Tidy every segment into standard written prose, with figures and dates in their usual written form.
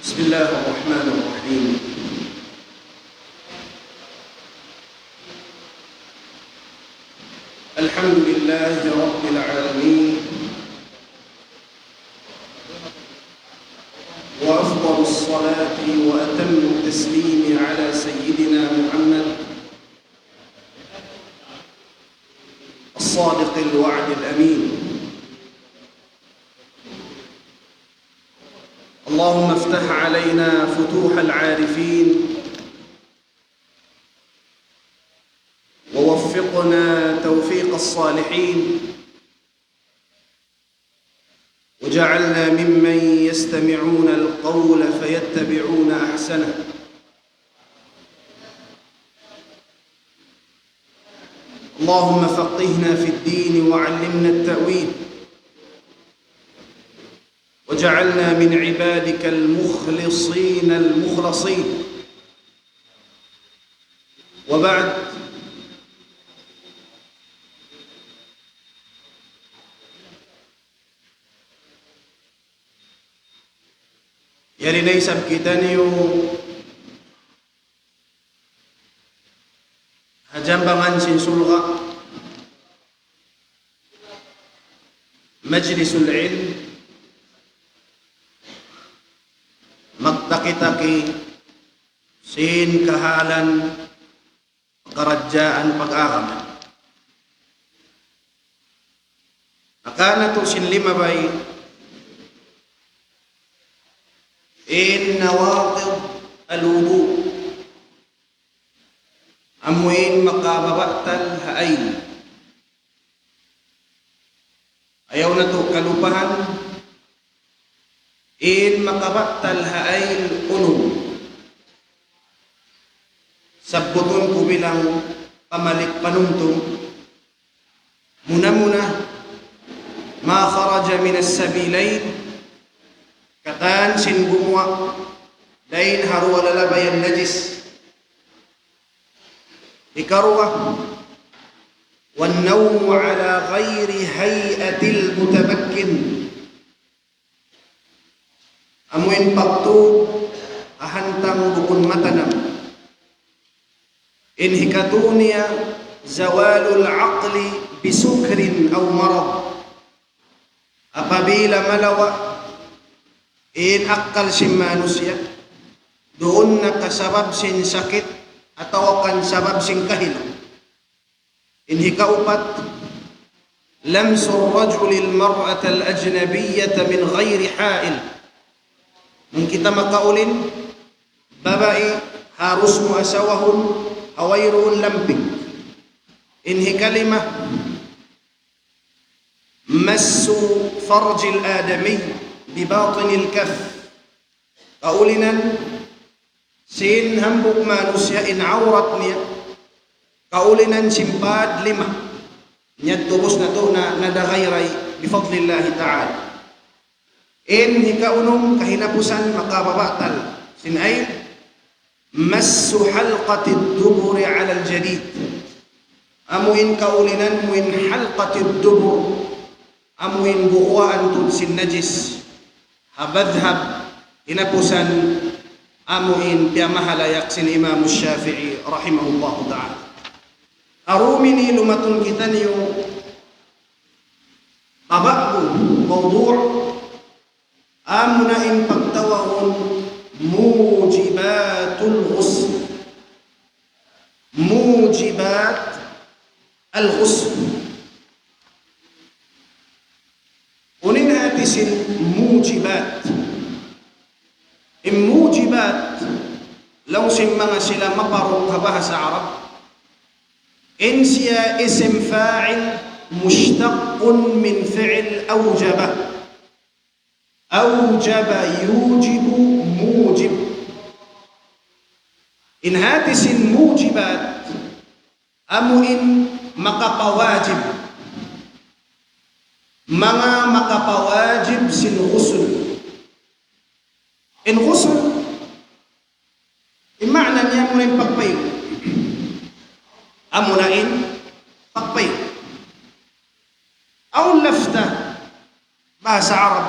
بسم الله الرحمن الرحيم. الحمد لله رب العالمين، وأفضل الصلاة وأتم التسليم على سيدنا محمد الصادق الوعد الأمين. اللهم افتح علينا فتوح العارفين، ووفقنا توفيق الصالحين، وجعلنا ممن يستمعون القول فيتبعون أحسنه. اللهم فقهنا في الدين وعلمنا التأويل، وجعلنا من عبادك المخلصين المخلصين. وبعد، yarinay sabkitan yung hajambangan sinsulga majlisul ilm magtaki-taki sin kahalan karadyaan pag-akaman. Akana to sin lima bay in nawaqid al-wudu, amuin makababatal haain. Ayaw na to kalupahan in makabatal haain unong. Sabbuton ko bilang pamalik panuntong, muna-muna ma kharaja min as-sabilain, katan sin gumwa dain harwa lalabayan najis. Ikarwa wan nawmu ala ghairi hayatil mutamakkin, amuin paktu ahantang bukun matanam. In hikatunia zawalul aqli bisukrin aw marad, apabila malawa in akal sin manusia doon na kasabab sin sakit atau kan sabab sin kahilo. In hikaupat lamsu rajulil mar'ata al-ajnabiyyata min ghairi ha'il, nung kita makaulin babae harus mo asawahon awayroon lamping. In hikalima massu farjil adami bibatinil kaf, kaulinan sin hambuk manusia in aurat niya, kaulinan simpad lima niya tubos na to na nadagayray bifadlillahi ta'ala. In hikaunong kahinapusan makababatal sin ay massu halqatid duburi ala al-jadid, amuin kaulinan muin halqatid dubur, amuin bukuan tun sin najis. Habadhab inapusan amuin piyamahalayak sin Imam Syafi'i rahimahullahu ta'ala. Arumini lumatun kita niyo tabaku mawdu' amunain pagtawahon mujibatul ghusl, mujibat al-ghusl. Unin hatisin mujibat. Mujibat law sin mga sila maparong kabahasa Arab, in siya ism fa'il mushtaqun min fi'l awjaba. Awjaba yujibu mujib. In hatisin mujibat amuin makapawajib, mga makapawajib sin ghusl. In ghusl imana niya munain pagpayo, amunain pagpayo. Aw lafta bahasa Arab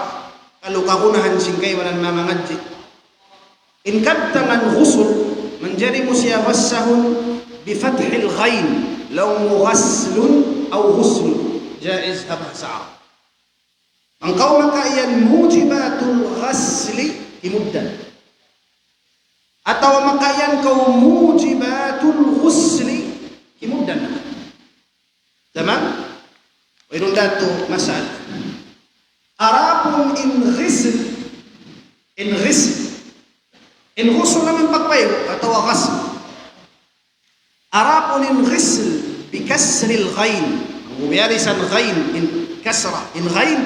kalau kakunahan singkay walang mamangadji In kadtangan ghusl, menjadi musya ghassahun bifathil ghain, law mughaslun aw ghusl, jaiz bahasa Arab. Engkau maka yan mujibatul ghasli imuddan. Atau maka yan kau mujibatul ghusli imuddan. Tamam? Wa inun datu masal. Arapun in ghusl in ghusl naman pagpayo atau ghasl. Arapun in ghusl bikasri al-ghain. Biyarisan ghain in kasra in ghain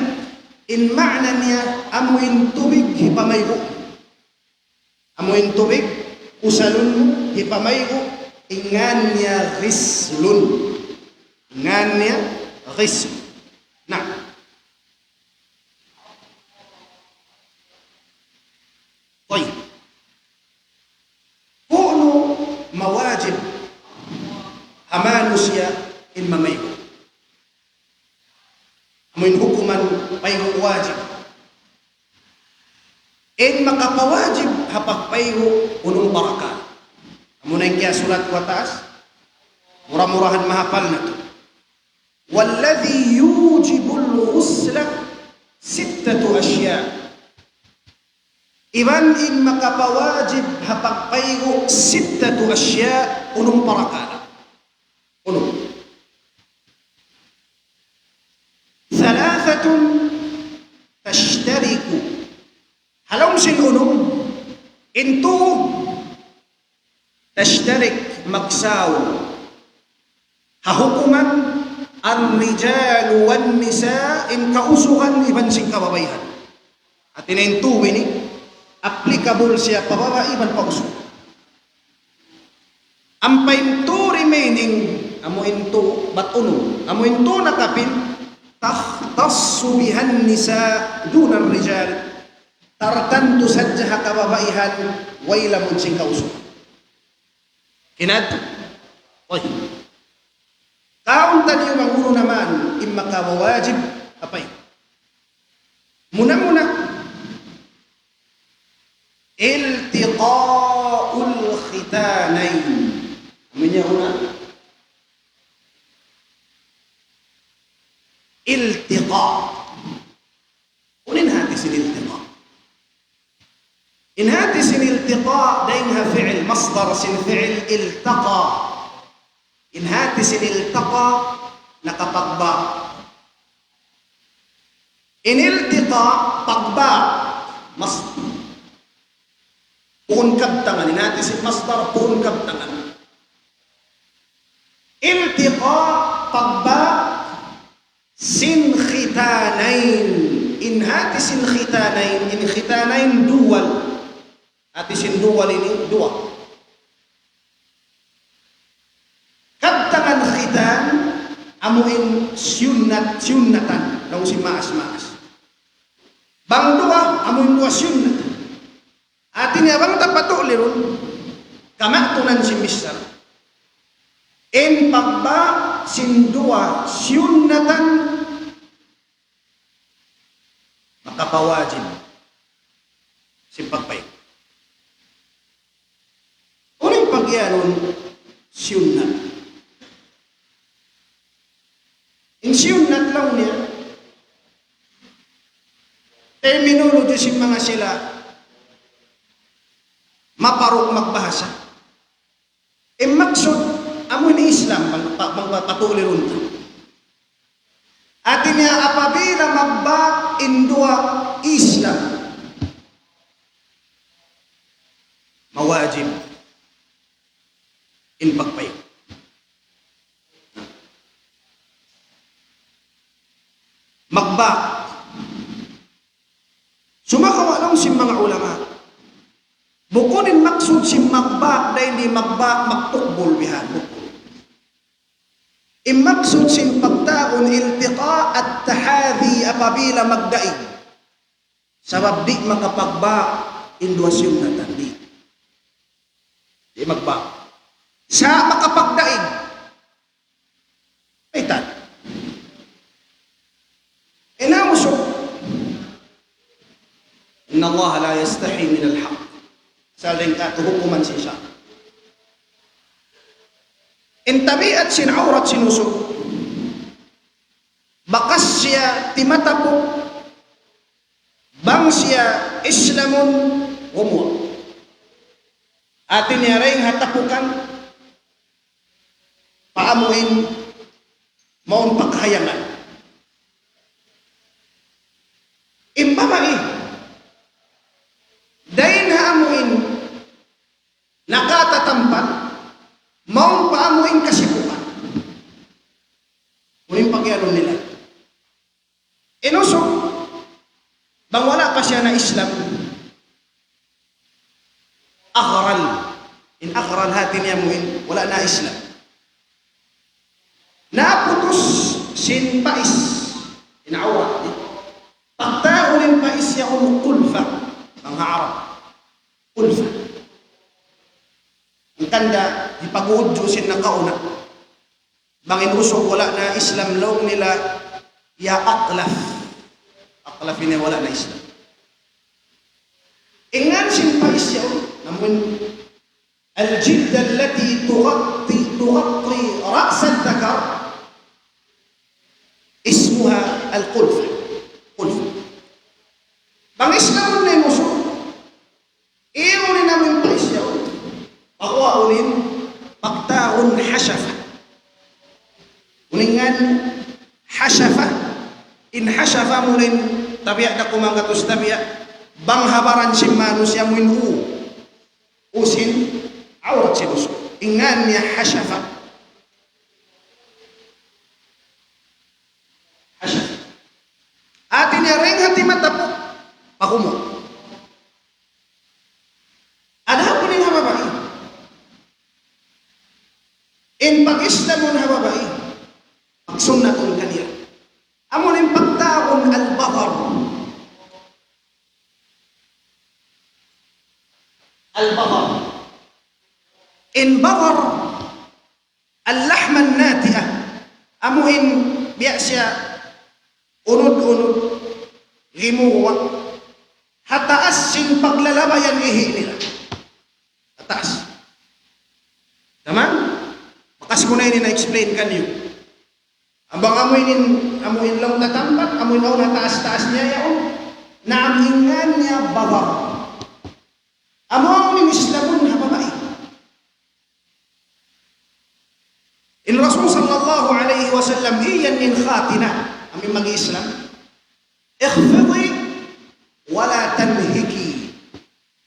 in ma'na niya amuin tubig hipamaygo. Amuin tubig usalun hipamaygo ingan niya ghislun. Ingan niya ghisl. Nah, طيب كونوا مواجب أمانوسيا إن مميكو من حكما بيغو واجب إن مكاpaواجب هبك بيغو unong baraka amunan kaya sulat ko taas murah-murahan mahapal na to والذي يوجب الغسل 6 أشياء. Iban in makapawajib hapagpaygo 6 asya unong parakala. Uno. 3 tashtariku. Halong sin unong. Into tashtarik magsaw. Hahukuman ang rijal wan nisa in kausuhan iban sing kababayhan. At inaintuwi ni applicable siya pababa iban pauso. Ang painto remaining amo into but uno amo into nakapin takhtassu bihan nisa duna rijal tartantu sadjaha kababaihan wayla mun sing kauso. Kinad oy kaun tadi yung uno naman imma kawajib apay muna iltiqa'ul khitanain. Namanya huna iltiqa'. Unin hati sin iltiqa'. In hati sin iltiqa' dainha fi'il masdar sin fi'il iltaqa'. In hati sin iltaqa' nakapagba. In iltiqa' pagba masdar. Puhun kabtangan. Inati si masdar puhun kabtangan. Iltiqa pagba sin khitanain. Inhati sin khitanain. In khitanain duwal. Ati sin duwal ini dua. Kabtangan khitan amuin syunnatan. Nung si maas. Bang dua amuin dua syunnatan. Atin abang tapato lirun kamaktunan si Mr. En pagba sindua syunnatan makapawajib si pagpay. Uling pagyanon syunnat. In syunnat lang niya terminology si mga sila maparok magbahasa. Maksud amo ni Islam magpatuloy ron. Atin niya apabila magbak indua Islam mawajib in pagpay. Magbak sumakawa lang si mga ulama. Bukunin maksud si magbak dahil di magbak magtukbol bihan. Imaksud si pagtaon iltiqa at tahadi apabila magdaig. Sabab di makapagbak indwasyon na tandi. Di magbak. Sa makapagdaig. Aitan. Inamusok. Inna Allah la yastahi min al-haq. sa lingka tuhukuman siya. In tabiat sin aurat sinusuk. Bakas siya timatapok. Bang siya islamun umwa. Atin niya rin hatapukan. Paamuin maun paghayangan. Imbabay. Dahin haamuin nakatatampan maun paamuin kasipukan. Muling pagyano nila. Inusok bang wala pa siya na Islam. Aghral. In aghral hati niya muin wala na Islam. Naputos sin pais. In awat. Pagtaulin pais siya kulfa. Mga Arab. Kulfa. Ang tanda, ipag-uudyo sin nakauna. Bangin usok wala na Islam long nila ya aqlaf. Aqlaf ini wala na Islam. Ingan sin pais siya namun الجلد التي تغطي رأس الذكر اسمها القلفة. قلفة. Bang Islam na muso. Iyo ni namin paisya. Pagwa ulin pagtaon hashafa. Ulingan hashafa. In hashafa mulin tabiat na kumangatos tabiat. Bang habaran si manusia muin usin aurat sinusuk. Ingan niya hashafa. Hashafa. Atin niya ring hati matapok. Pakumo. Ada po ning hababai. In pag-Islamun hababai. Pagsunnatun kaniya. Amon in pagtaon al-batar. Al-batar. In batar al-lahma an-nati'ah. Amuhin biya siya unod-unod gimuwa hataas sin paglalabayan ihi nila. Hataas. Tama? Makas ko na yun na-explain kanyo. Ambang amuin lang tatampat, amuin ako na taas-taas niya yaon. Naamingan niya babar. Among ni Islamun hababai. In Rasul sallallahu alaihi wasallam iyan in khatina. Amin mag-Islam. Ikhfidi wala tanhiki.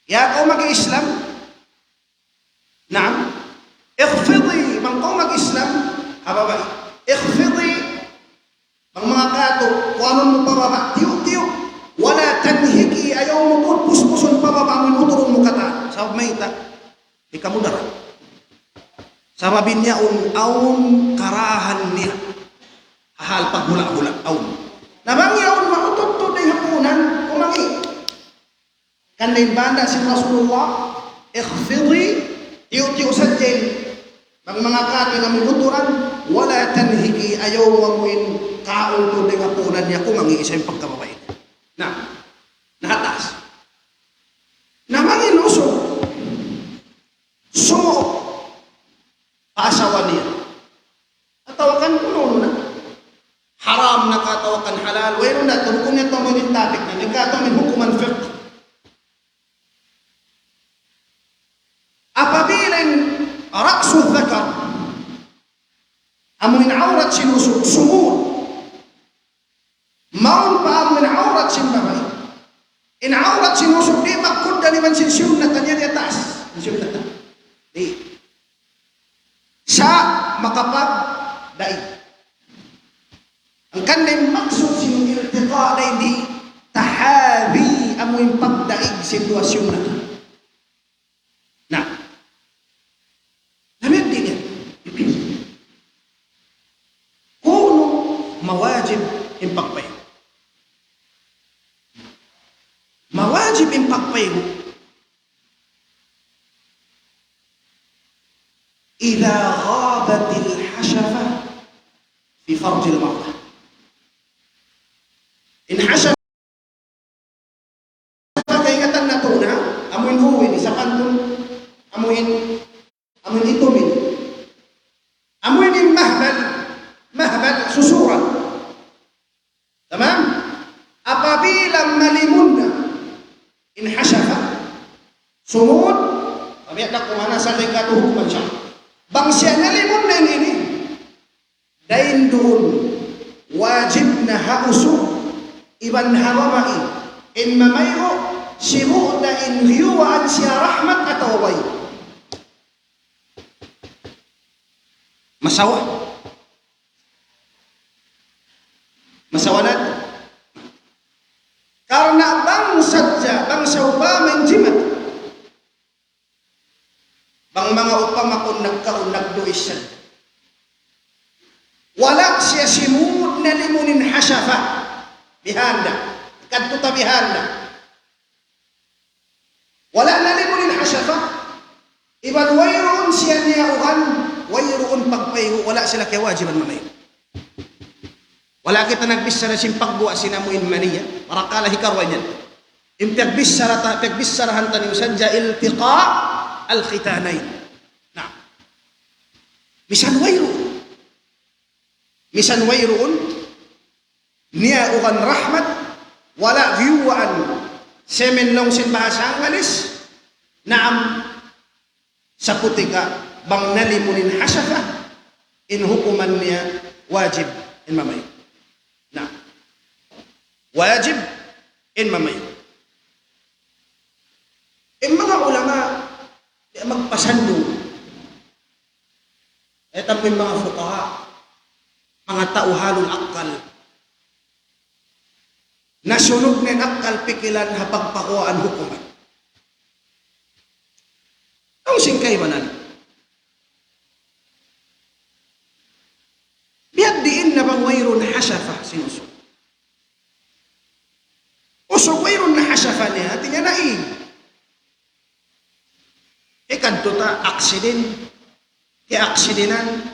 Ya kau mag-Islam? Naam. Ikhfidi man kau mag-Islam hababai. Ikhfidi ang mga kato kung anong mo pababa tiyuk-tiyuk wala tanhiki ayaw mo pus-puson pababa mo uturong mo kata sa mayta di ka mudara sa mabin niya aun karahan niya hahal pag hula-hula aun namang yaon mautot-tot ay hapunan kumangi kanday banda si Rasulullah ikhfidi tiyuk-tiyuk sa jail ang mga kato na minuturan wala tanhiki ayaw mamuin kaon to ng hapunan niya kumangi isa yung pagkababay na nahataas namang inuso sumuok paasawa niya atawakan ko noon na haram na katawakan halal wala na tungkol niya ito mo yung topic na nagkataon may hukuman fiqh apabiling raksu dhakar amuin aurat sinusuk sumul maun pa amuin aurat sinbabay in aurat sinusuk di magkunda liman sinsyunatan niya di atas sinsyunatan di siya makapag daig ang kandang maksud siniltiqa na hindi tahadi amuin pagdaig sitwasyon na na lamig din yan kuno mawajib yung pagpayo mawajib yung pagpayo إذا غابت الحشفة في فرج المرأة إن حشفة kay katang natuna amoy huwi ni sa kantong Sumud, pamiyat na kung ana sa katuhuman siya. Bang siya nalimon na ini, dahin doon, wajib na hausog, iban hawamai, in mamayro, simu na in hiyuwaan siya rahmat at away. Masawa. Masawanat. Karena bang sadya, bang sauba menjimat. Bang mga upama kung nagduis siya. Wala siya simud na limunin hasyafa. Bihanda. Kadtuta bihanda. Wala na limunin hasyafa. Iban wayroon siya niya uhan. Wayroon pagpayo. Wala sila kaya wajiban mamay. Wala kita nagbisara simpagbuwa sinamuin maniya. Marakala hikarwan yan. Pagbissarahan tanim sadya iltiqa al-khitanain. Nah. Misan wayroon niya ukan rahmat wala viewaan semen long sin bahasa Angles naam sa putika bang nalimunin hasafa in hukuman niya wajib in mamay. Nah. Wajib in mamay. In mga ulama magpasando. Etang may mga fuqaha, mga tauhalul akal. Nasunog na akal pikilan hapagpakuan hukuman. Ang singkay manan. Biyad diin na bang wayron hasyafa sinusog. Usog wayron na hasyafa niya, tingnan na kanto ta aksiden, aksidenan,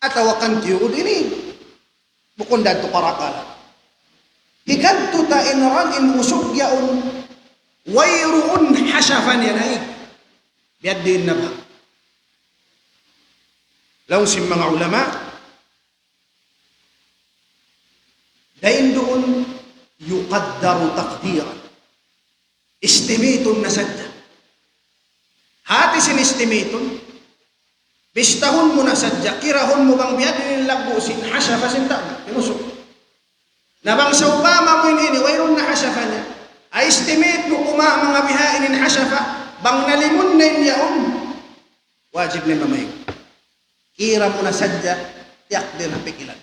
at awakan tiyo din bukon dadto parakala. Kanto ta inran in usog yaon, wayroon hasyafan yan biyad din na ba? Laong sim mga ulama, dahin doon, yuqaddaru taqdiran. Estimaton na sadya. Hati sinestimaton, bistahon mo na sadya, kirahon mo bang biyad yung lagusin, hasyafa sinta, inusok. Nabang sa upama mo ini, wayroon na hasyafa niya, ay estimate mo kuma mga bihainin hasyafa, bang nalimun na yaon, wajib na mamay. Kira mo na sadya, tiyak din ang pikilan.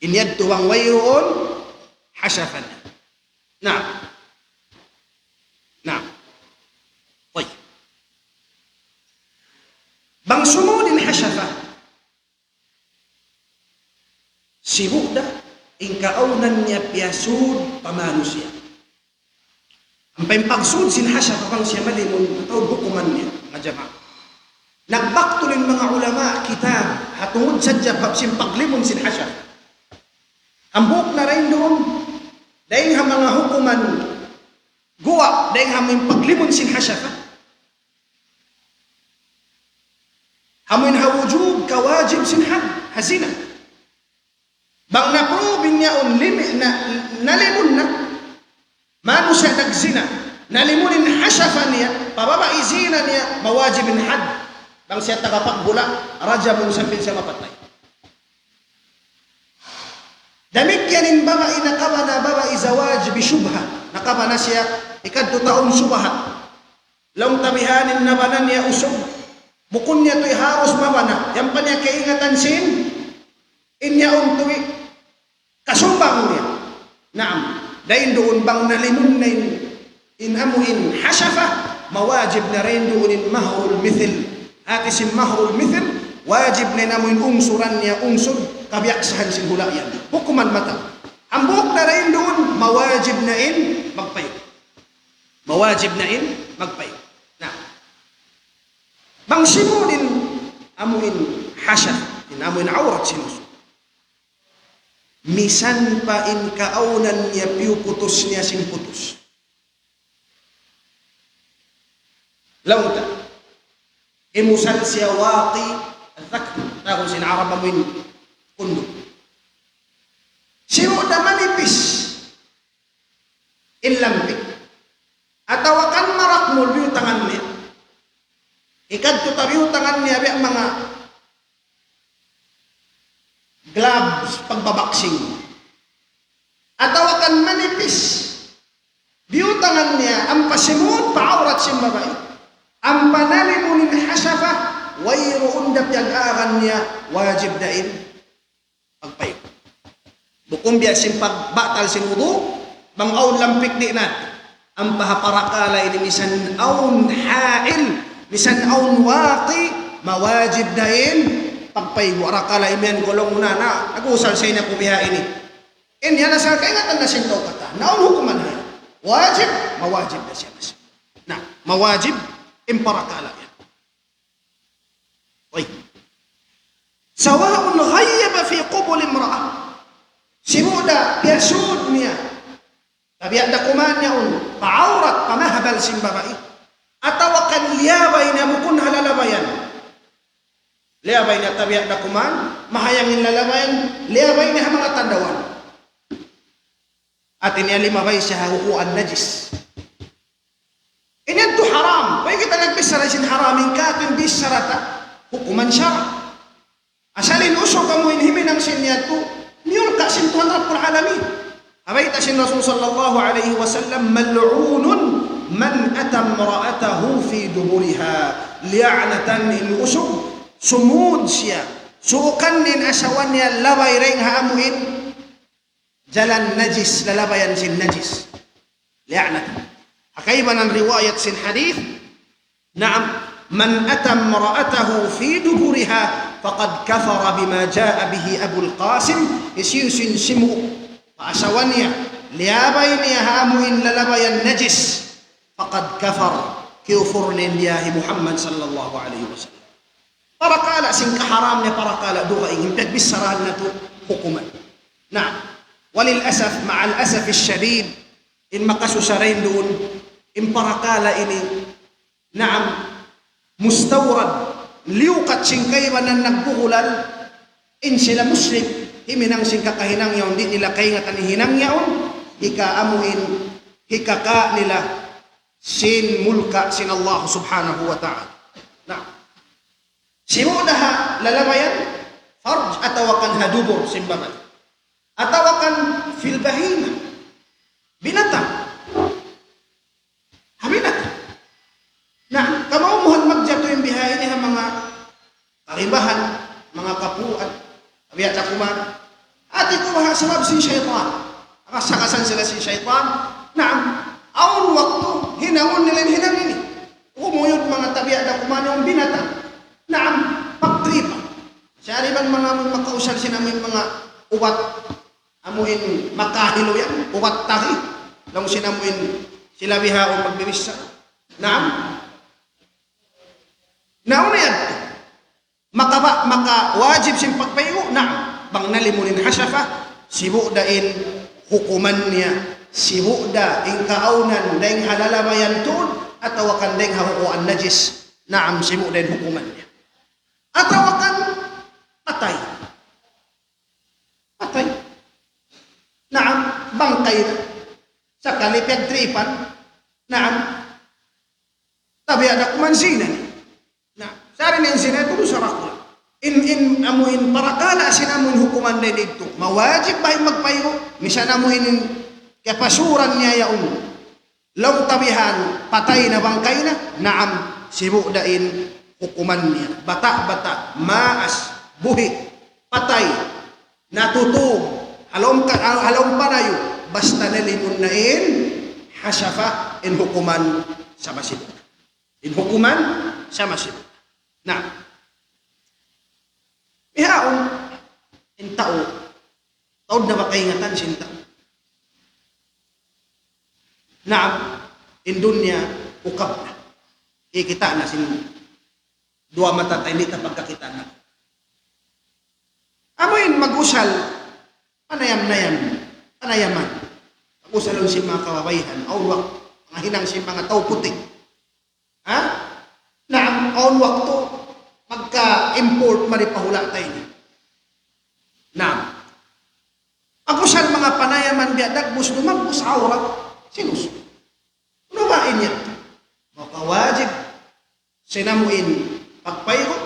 Inyad tuwang wayroon, hasyafa niya. Na. Bang sumudin hasyafa, sibukda, ingkaunan niya piyasud pamanusia. Ang pagsud sin hasyafa bang siya malimun, atau hukuman niya, nga jama. Nagbaktulin mga ulama, kitab, hatungod sadya, paglimun sin hasyafa. Ang buhok na rin doon, dahil ha mga hukuman, guwa, dahil ha may paglimun sin hasyafa. Hamin hawujub kawajib sinhad hasina. Bang naprobin niya on limit na nalimun na mano siya nagzina nalimunin hasyafa niya pababaizina niya mawajibin had bang siya tagapagbula raja mong sampin siya mapatay. Damikyanin babae nakaba na babae zawaj bisubha nakaba na siya ikadto taon subahat long tabihanin na banan niya usog bukon niya to'y haros mabana, yan pa niya kaingatan sin, inya tuwi, kasumbang niya. Naam, dahil doon bang nalimun na inamuin hasyafa, mawajib na rin doon mahrul mithil. At isim mahrul mithil, wajib na namuin ungsuran niya, ungsur, kabiyaksahan sin hula yan. Hukuman mata. Ang buhok na rin doon, mawajib na magpayo. Mawajib na magpayo. Bang simulin amuin hasya, amuin aurat sinus. Misan pa in kaunan niya piu putus niya sing putus. Lauta. Imusal siya waqi al-thakr. Tahu sin Arab amuin kundo. Siyo na manipis. Inlampik. Atawakan mara Ikadto tabiutangan niya ang mga gloves pagbabaksing. Atawakan manipis. Biutangan niya ang pasimut paawrat siyang babae. Ang panalimunin hasafa wayro undap yag-aran niya wajib dain pagpayo. Bukom biya sing pagbatal sing wudu bang aun lampik di nat. Ang pahaparakala ini misan aun hail, misan aun waqi mawajib dain pagpayo. Arakala imian golong na nag-usal sa ina kubiha ini. Inya na sa kaingatan na sintaw kata. Naun hukuman ha. Wajib, mawajib na siya. Na, mawajib, imparakala yan. Oy. Sawaun ghayyaba fi qubul imra'a. Simuda, yasud niya. Tabiat da kuman niya paawrat, pamahabal sim babae. Atawakan liyabay na mukun halalabayan. Liyabay na tabiat da kuman, mahayangin lalabayan, liyabay na mga tandawan. At inialimabay siya hukuan najis. Inyan to haram. Kaya kita nagbisara sin haramin ka, ito yung bisarata. Hukuman siya. Asalin uso ka mo inhimin ang sinya to, niyol ka sin Tuhan Rabbul Alamin. Abay ta sin Rasul sallallahu alaihi wasallam, mal'unun man atam ra'atahu fi duburiha. Li'anatan in usog. Sumud siya. Suukan nin asawan niya, labay ring haamuin. Jalan najis, lalabayan sin najis. Li'anat. Hakaiban ang riwayat sin hadith, na'am, man atam ra'atahu fi duburiha, faqad kafara bima ja'a bihi Abul Qasim, isyusin simu, paasawan niya, liabay niya hamuin lalabayan najis, faqad kafar, kiyufurnin biyahi Muhammad sallallahu alaihi wasallam. Parakala, sin kaharam niya parakala, duka ingin, pagbisarahan na to, hukuman. Na'am. Walil-asaf, ma'al-asaf al-shadid, in makasusarin doon, in parakala ini, naam, mustawrad, liukat singkayban ng nagbukulal, in sila muslim, himinang singkakahinang yaon, di nila kaingatan hinang yaon, hikaamuin, hikaka nila, sin mulka, sin Allah subhanahu wa ta'ala. Naam. Simudaha lalabayan, farj atawakan hadubor, simbaman. Atawakan fil bahina, binatang, habinatang. Na kamaumuhan magjato yung bihayin niya mga karibahan, mga kapuan, abiyat na kuman. Ati ko mahasabab si syaitan. Akasakasan sila si syaitan. Na aun waktu, hinangon nila hinang ini. Umuyod mga tabiat na kuman yung binatang. Na pagtripa. Siyari man mga makausal sinamin mga ubat, amuin makahilo yan, ubat tahi. Lang sinamuin sila biha o magbibisa. Naam. Nauna yan. Maka wajib sin pagpayo. Naam. Bang nalimunin hasafa, sibudain hukuman niya. Sibuda ing kaaunan daing halalamayan tun at tawakan daing hahukuan najis. Naam, sibudain hukuman niya. At tawakan patay. Patay. Naam, bangkay na. Sa kalipag tripan, naam, tabi ada kumansinan. Nah, sari na yung sinan, tulo sa rakula. In amuin parakala, sinamuin hukuman na dito. Mawajib ba yung magpayo? Misan amuin kapasuran niya yaon. Law tabihan, patay na bangkay na, naam, sibudain hukuman niya. Bata-bata, maas, buhi, patay, natutog, halom panayo, basta nalimun na hasafa in hukuman sa masibuk. In hukuman sa masibuk. Na, ihaon, in tao, taod na makaingatan sin tao. Na, in dunya, ukap na. Ikita na sin dua mata tayo, hindi na pagkakita na. Amoyin mag-usal, panayaman. Ako sa lang si mga kababayan, aunwak, mga hinang si mga tao puti. Ha? Na ang aunwak to, magka-import maripahula tayo niya. Na, ako sa mga panayaman biyadag, bus dumagbus awrat, sinus. Ano ba inya? Makawajib, sinamuin, pagpaygo,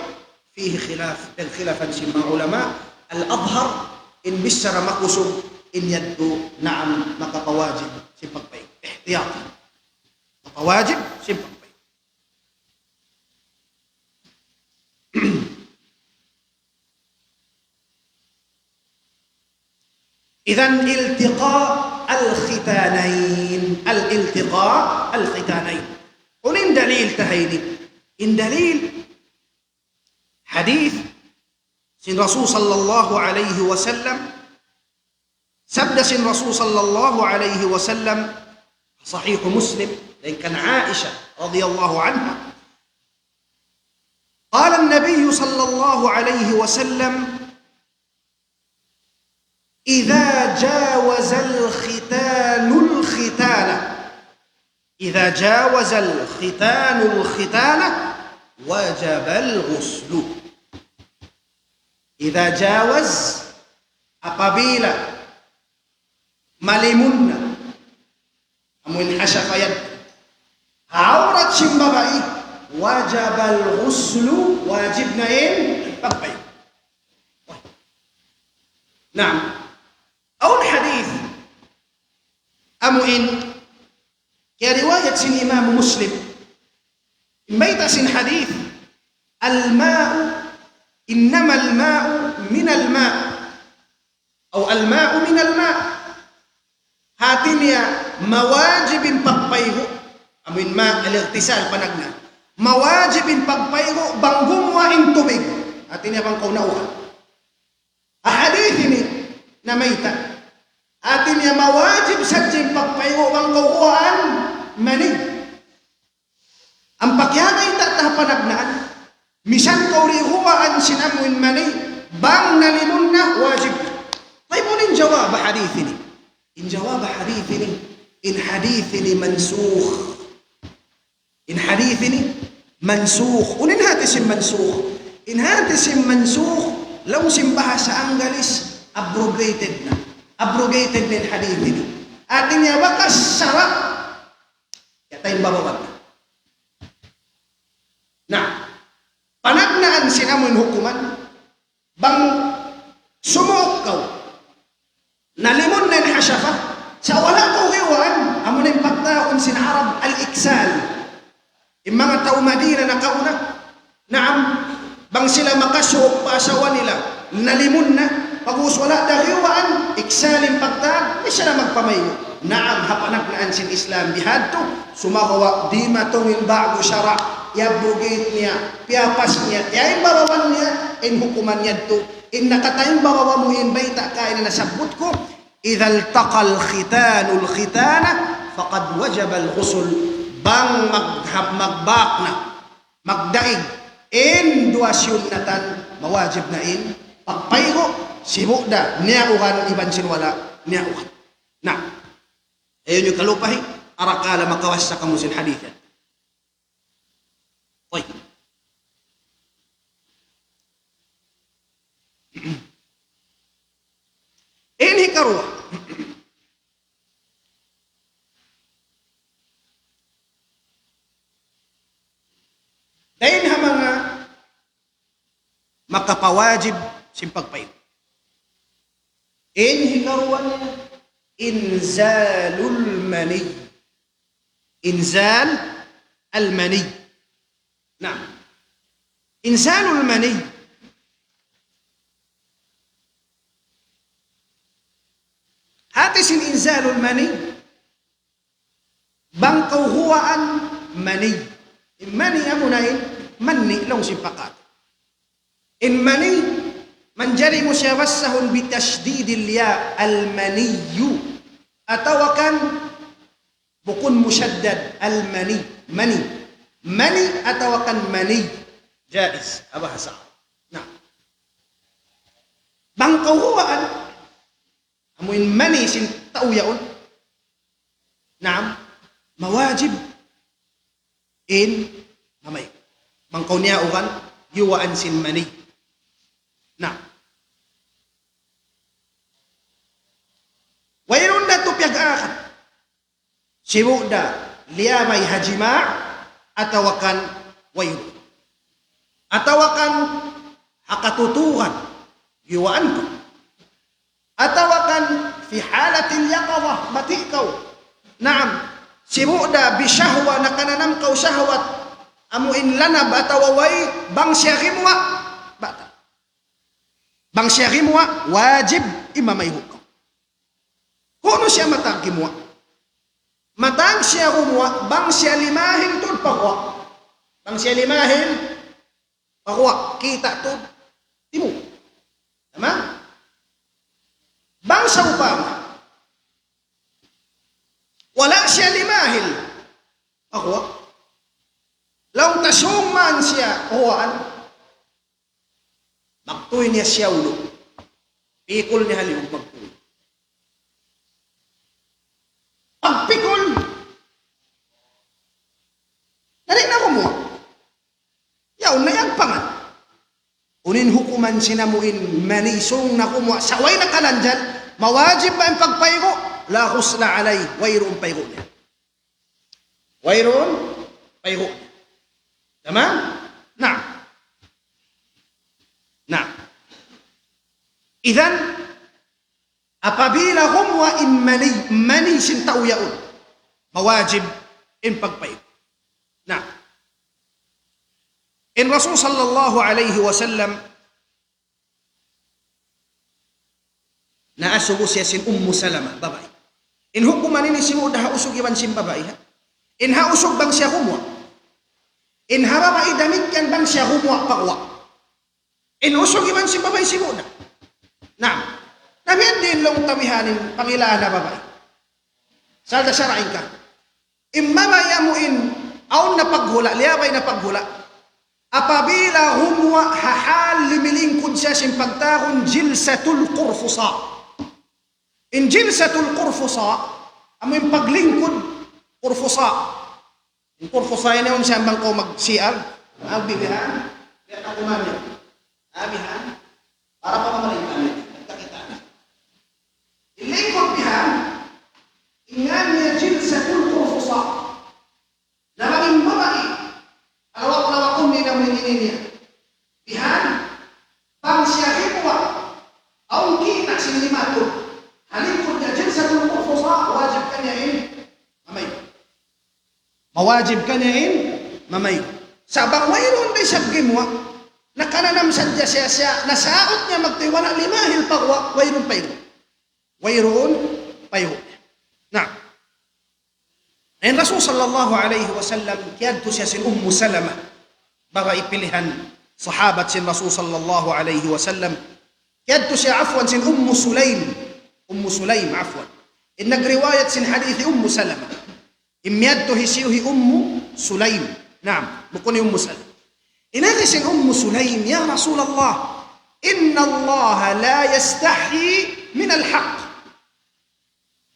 fihi khilaf, khilafan si mga ulama, al-adhar, in bisara makusog, in yaddo naam makapawajib si pagpaygo. Ihtiyat. Makapawajib si pagpaygo. إذن التقاء الختانين الالتقاء الختانين ولين دليل تهيني إن دليل حديث سن رسول صلى الله عليه وسلم سبد سن رسول صلى الله عليه وسلم صحيح مسلم لأن كان عائشة رضي الله عنها قال النبي صلى الله عليه وسلم إذا جاوز الختان الختانة إذا جاوز الختان الختانة وجب الغسل إذا جاوز apabila malimun amun hasya yad aurat sim babae wajib al-ghuslu wajib na in pagpay. Naam. أو الحديث أموين كرواية سن إمام مسلم بيت سن حديث الماء إنما الماء من الماء أو الماء من الماء هاتنيا مواجب pagpaygo أموين ماء الاغتسال panagna مواجب pagpaygo banggumwa in tubig hatinya bang kaunauhan ahadith ini na mayta atin ya mawajib sadyang pagpaygo bang kaukuhaan manig ang pagyagay tatah panagnaan misan kaurihuwaan sinamuin manig bang nalimun na wajib tayo jawab hadith ini in jawab hadith ini in hadith ini mansukh in hadith ini mansukh unin hatisim mansukh in hatisim mansukh law simbahasa Anggalis abrogated na yung hadith ini atin ya wakas sarap kaya tayong babawag na panagnaan sinamun hukuman bang sumuok kau nalimon na yung hasyafa sa wala kong iwan amon yung pagtaon sin Arab al-iksal yung mga tao Madina na kauna naam bang sila makasuok pa asawa nila nalimon na pag-us wala dahiwaan, iksalin pagtag, may siya na magpamayo. Naam, hapanaglaan sin Islam bihadto, sumakawa, di matungin bago syara, yabrugate niya, piyapas niya, yain babawan niya, in hukuman niya to, in nakatayong babawa mo in bayta, kaya na nasabot ko, idhal taqal khitanul khitana, faqad wajabal ghusl, bang magbak na, magdaig, in duasyon natan, mawajib na in, pagpaygo, sibukda niya ukan iban sinwala niya ukan na ayun yung kalupahi arakala makawas sa kamusin hadithan oy ini karwa dahil ha mga makapawajib simpagpaygo in hikaruan niya inzalul mani inzal al mani na inzalul mani hatisin inzalul mani bang kauhuwaan mani mani amunain mani long simpakat in mani manjari musyawasahun bitashdidil ya al-maniyu atawakan bukun musyaddad al-mani mani mani atawakan mani jaiz abahasa nah bangkaw huwaan amuin mani sin tauyaon naam mawajib in mamay bangkaw niya ukan yuwaan sin mani nah wairun da tupyag akat sibuk da liya may hajima atawakan wairu Atawakan hakatutukan, giwaan ko. Atawakan fi halatil yaqadha, mati ikaw. Naam, simuda bisyahwa na kananam kau syahwat, amuin lanab atawaway bang siya himwa, bata. Bang siya himwa, wajib imamay hukaw. Kuno siya matang himwa? Matang siya humwa, bang siya limahin tud pakwa. Bang siya limahin, pakwa, kita tud, timu. Tama? Bang sa upama, wala siya limahil, pakwa. Laung tasong man siya, kuhaan, magtuloy niya siya ulo. Pikol niya haliw magtuloy. Pagpikol, narin na kumuha. Yaw na yan pangan. Unin hukuman sinamuin manisong na kumuha. Saway na kalandyan, mawajib ba ang pagpaygo? La khusla alay, wayroon paygo niya. Wayroon paygo. Tama? Na. Idhan, apabila humwa in mani sintaw yaon, mawajib in pagpaygo. Na. In Rasul sallallahu alaihi wasallam, naasugo siya sin Salama, babae. In hukuman ini si muda hausog iwan sin babae. In hausog bang siya humwa. In hababae damit kan bang siya humwa pakwa. In usog iwan sin babae si muda. Na. Namin din long tawihanin pangilaan na babae. Salda syara'in ka. Imamayamuin aun na paghula, liyabay na paghula. Apabila humwa hahal limilingkod siya sin pagtahon jilsatul qurfusa. In jilsatul qurfusa, amoy paglingkod qurfusa. In qurfusa yun yung siyang bang ko mag-CR. Magbibihan. Kaya ako mami. Abihan. Para pa mamalik kami. Ilingkod bihan, ingan niya jilsatul qurfusa. Na maging babae, alawak-lawakon din ang mininin niya. Bihan, bang siya hipwa, aung kita sinilimatod, halingkod niya jilsatul qurfusa, wajib ka niya in mamay. Mawajib ka niya in mamay. Sabang wayroon day sabgimwa, nakananam sadya siya, nasaot niya magtiwala limahil pagwa, wayroon pa yun. Wayroon payo. Nah. Ang Rasul sallallahu alaihi wasallam kiyadto siya sin Salama. Babae pilihan sahabat sin Rasul sallallahu alaihi wasallam. Kiyadto siya afwan sin Sulaim. Sulaim afwan. In nagriwayat sin hadith Salama. Imyadto hisiyuhi Sulaim. Naam, bukuni Salama. Inagi sin Sulaim, ya Rasulullah, inna Allah la yastahi min al-haq.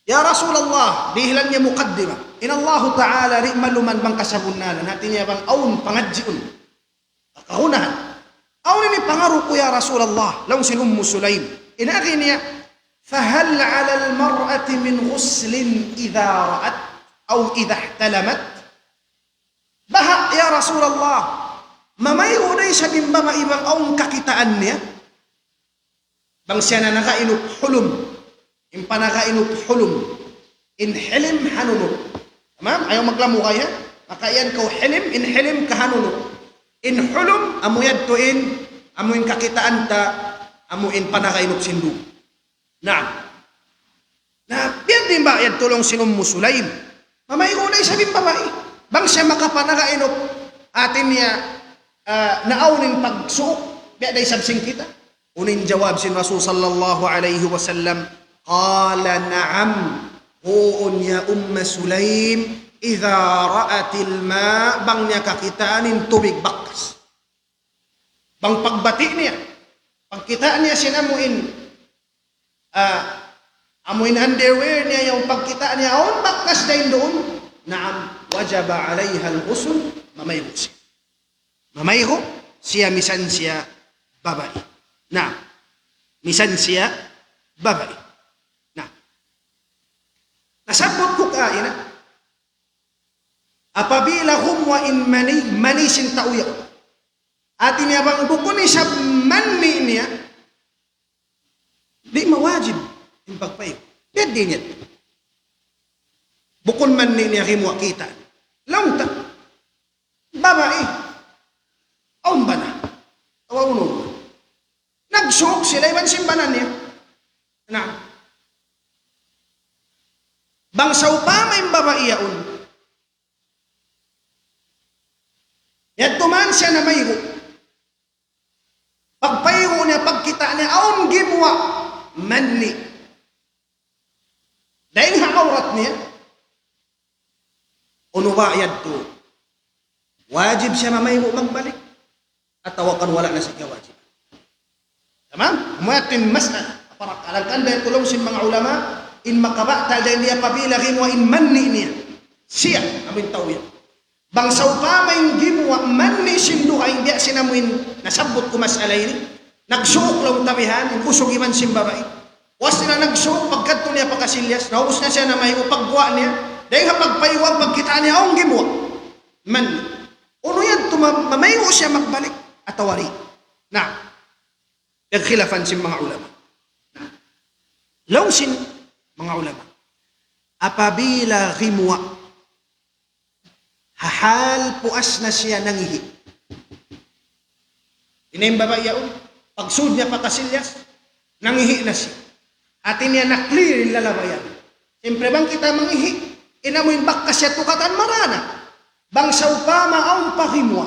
Ya Rasulullah, dihilan niya mukaddima. In Allah Ta'ala ri'maluman bang kasabunalan. Natin niya bang aun pangadjiun. Kahunahan. Aun ini pangaruko ya Rasulullah. Laung sin Sulaim. Inagi niya, fahal ala al-mar'ati min ghuslin idha ra'at aw idha ihtalamat? Baha ya Rasulullah. Mamayo na sa bimbama ibang aun kakitaan niya. Bang siya na nakainup hulum. Impanakainup hulum. In hilim hanunuk. Tamam? Ayaw maglamu kaya? Makayan kau hilim, in hilim kahanunuk. In hulum, amuyad tuin, amuin kakitaan ta, amuin panakainup sindu. Na biyan din ba yan tulong sin Sulaim? Mamayigunay sabing babae. Bang siya makapanakainup, atin niya naaunin pagsuok, biya day sabsing kita. Unin jawab sin Rasul sallallahu alaihi wasallam, qala na'am, huun ya Sulaim, idha ra'atil ma, bang niya kakitaanin tubig bakas. Bang pagbati niya, pagkitaan niya sinamuin, amuin underwear niya, yung pagkitaan niya, aun bakas dahin doon, na'am, wajaba alayha al-ghusl, mamayho siya. Mamayho, siya misan siya babae. Na, misan siya babae. Nasabot ko kaina, apabila humwa in mani sinta uyaw. Atin niya bang bukon ni sa manni niya, di mawajib yung pagpayo. Pwede niya. Bukon manni niya himwa kita. Launta. Babae. Aun ba na? Tawauno. Nagsuk sila iwan simbanan niya. Na. Bangsaw pa may babae yaon. Yan tuman siya na mayro. Pagpayo niya, pagkita niya, aon gimwa, manni. Dahil hakaurat niya, unuwayad to. Wajib siya mamayro magbalik. At tawakan wala na siya wajib. Tamam? Umuyatin mas'ala. Para kalagkan dahil tulong sin mga ulama, in makabata dahil niya pabila gimwa in manni niya. Siya, amin tao yan. Bangsaw pa may gimwa manni sinduhay hindi sinamuin nasabot ko masala ini nagsuok lang tabihan yung kusog iman simbabay was na nagsuok pagkadto niya pagkasilyas naubos na siya na may upagwa niya dahil pagpayuwag pagkita niya ang gimwa manni uno yan mamayo siya magbalik at tawari na nagkhilafan sin mga ulama na law sin mga ulama apabila gimwa hahal puas na siya nangihi. Inayang babae yaon, pagsud niya pakasilyas, nangihi na siya. Atin niya na-clear yung lalabayan. Siyempre bang kita mangihi, inamuin baka siya tukatan marana. Bangsaw pa maaong pakimwa,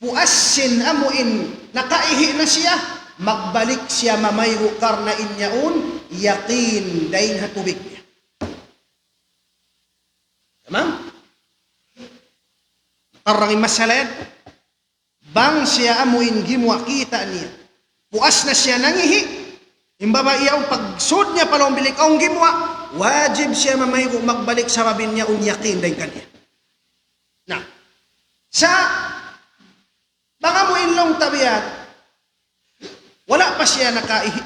puasin amuin, nakaihi na siya, magbalik siya mamayro karnain yaon, yakin dahin hatubig niya. Tamam? Tarangin masalayad, bang siya amuin gimwa kita niya. Puas na siya nangihi. Yung babae ang pagsud niya palang bilik ang gimwa, wajib siya mamayro magbalik sa mabin niya unyakin dahil kanya. Na, sa bang amuin long tabiat, wala pa siya nakaihi.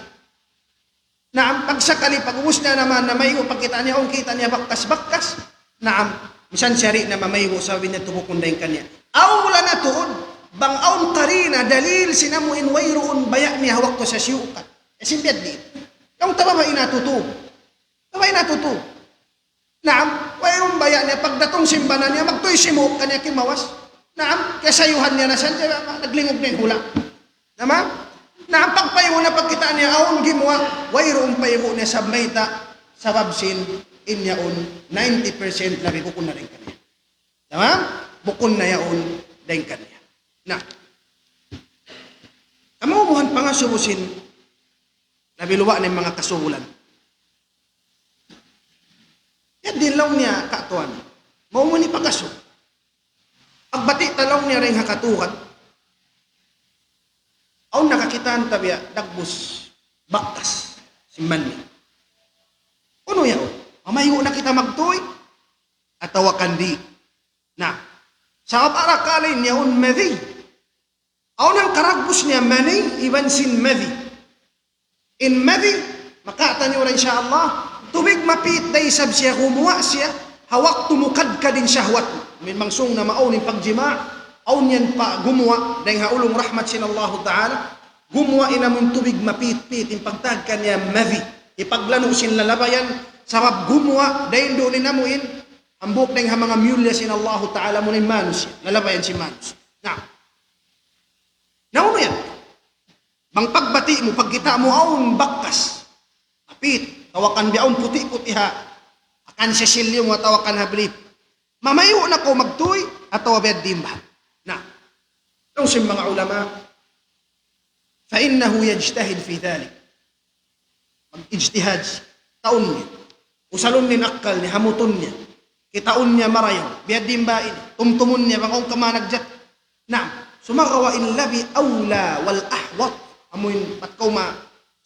Na ang pagsakali, pag-umus na naman na mayro pagkita niya, ang kita niya bakkas-bakkas, na misan syari na mamayro sabi niya tumukunday kanya. Aw wala na tuod. Bang aun karina dalil sinamuin wayroon bayak niya hawak to sa siyukat. E simpiad di. Yung tababay natuto. Tababay natuto. Naam, wayroon bayak niya pagdatong simbanan niya magtoy simok kanya kimawas. Naam, kasayuhan niya na siya. Naglingog na yung hula. Naam? Naam, pagpayo na pagkita niya aun gimwa wayroon payo niya sa mayta sa babsin. Inyaon 90% labi bukon na rin kanya. Tama? Bukon na yaon din kanya. Na, kamubuhan pa nga subusin labi luwa ng mga kasuhulan. Yan din lang niya kaatuan. Maumuni pa kaso. Pagbati talong niya rin hakatuhan. Aw nakakitaan tabiya dagbus baktas simman niya. Ano yaon? Mamayo na kita magtuy at tawakan di na sa kaparakalin niya un medhi aw nang karagbus niya mani iban sin medhi in medhi makata niyo rin siya Allah tubig mapit day sab siya kumuha siya hawak tumukad ka din syahwat min mangsung na maunin pagjima aw niyan pa gumuha dahil haulong rahmat sin Allah Ta'ala gumuha inamun tubig mapit-pit in pagtag ka niya medhi ipaglano sin lalabayan sabab gumuha dahil doon namuin ang buhok ng mga mulya sin Allah Ta'ala mo na manus lalabayan si manus na nauno yan bang pagbati mo pagkita mo aun bakkas apit tawakan biaon puti-putiha akan siya silyo mo tawakan hablip mamayo na ko magtuy at tawabed dimba na itong sin mga ulama fa innahu yajtahid fi dhalik mag-ijtihad taon niya usalon ni nakal ni hamuton niya kitaon niya marayaw biad dimbain tumtumun niya bang kamanagjat na sumagawa in labi awla wal ahwat amuin patkaw ma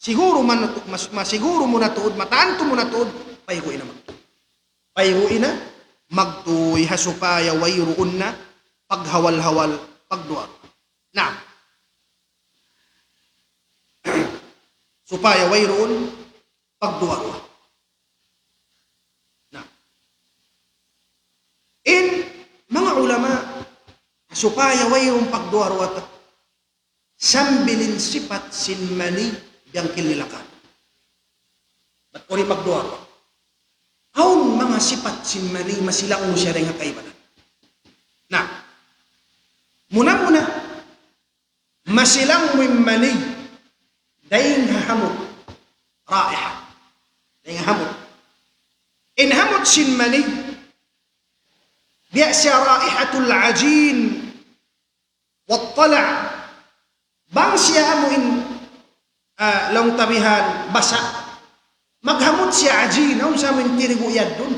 siguro man masiguro mo na tuod matanto mo na tuod payruin na magtuy payruin na magtuy hasupaya wayruun na paghawal-hawal pagduwag na supaya wayroon pagduwag. Na. In mga ulama, supaya wayroon pagduwag sambilin sifat sin mani yang kililakan. Ba't ko rin magduwa ko? Aun mga sifat sin mani masilang mo siya rin nga kaibanan. Na, muna, masilang mo yung mani dahil hahamot, raiha, dahil hahamot. Inhamot sin mani, biya siya raihatul ajin, wattala' bang siya amuin lang tabihan basa maghamot siya ajin ang sa amin tiniguyad dun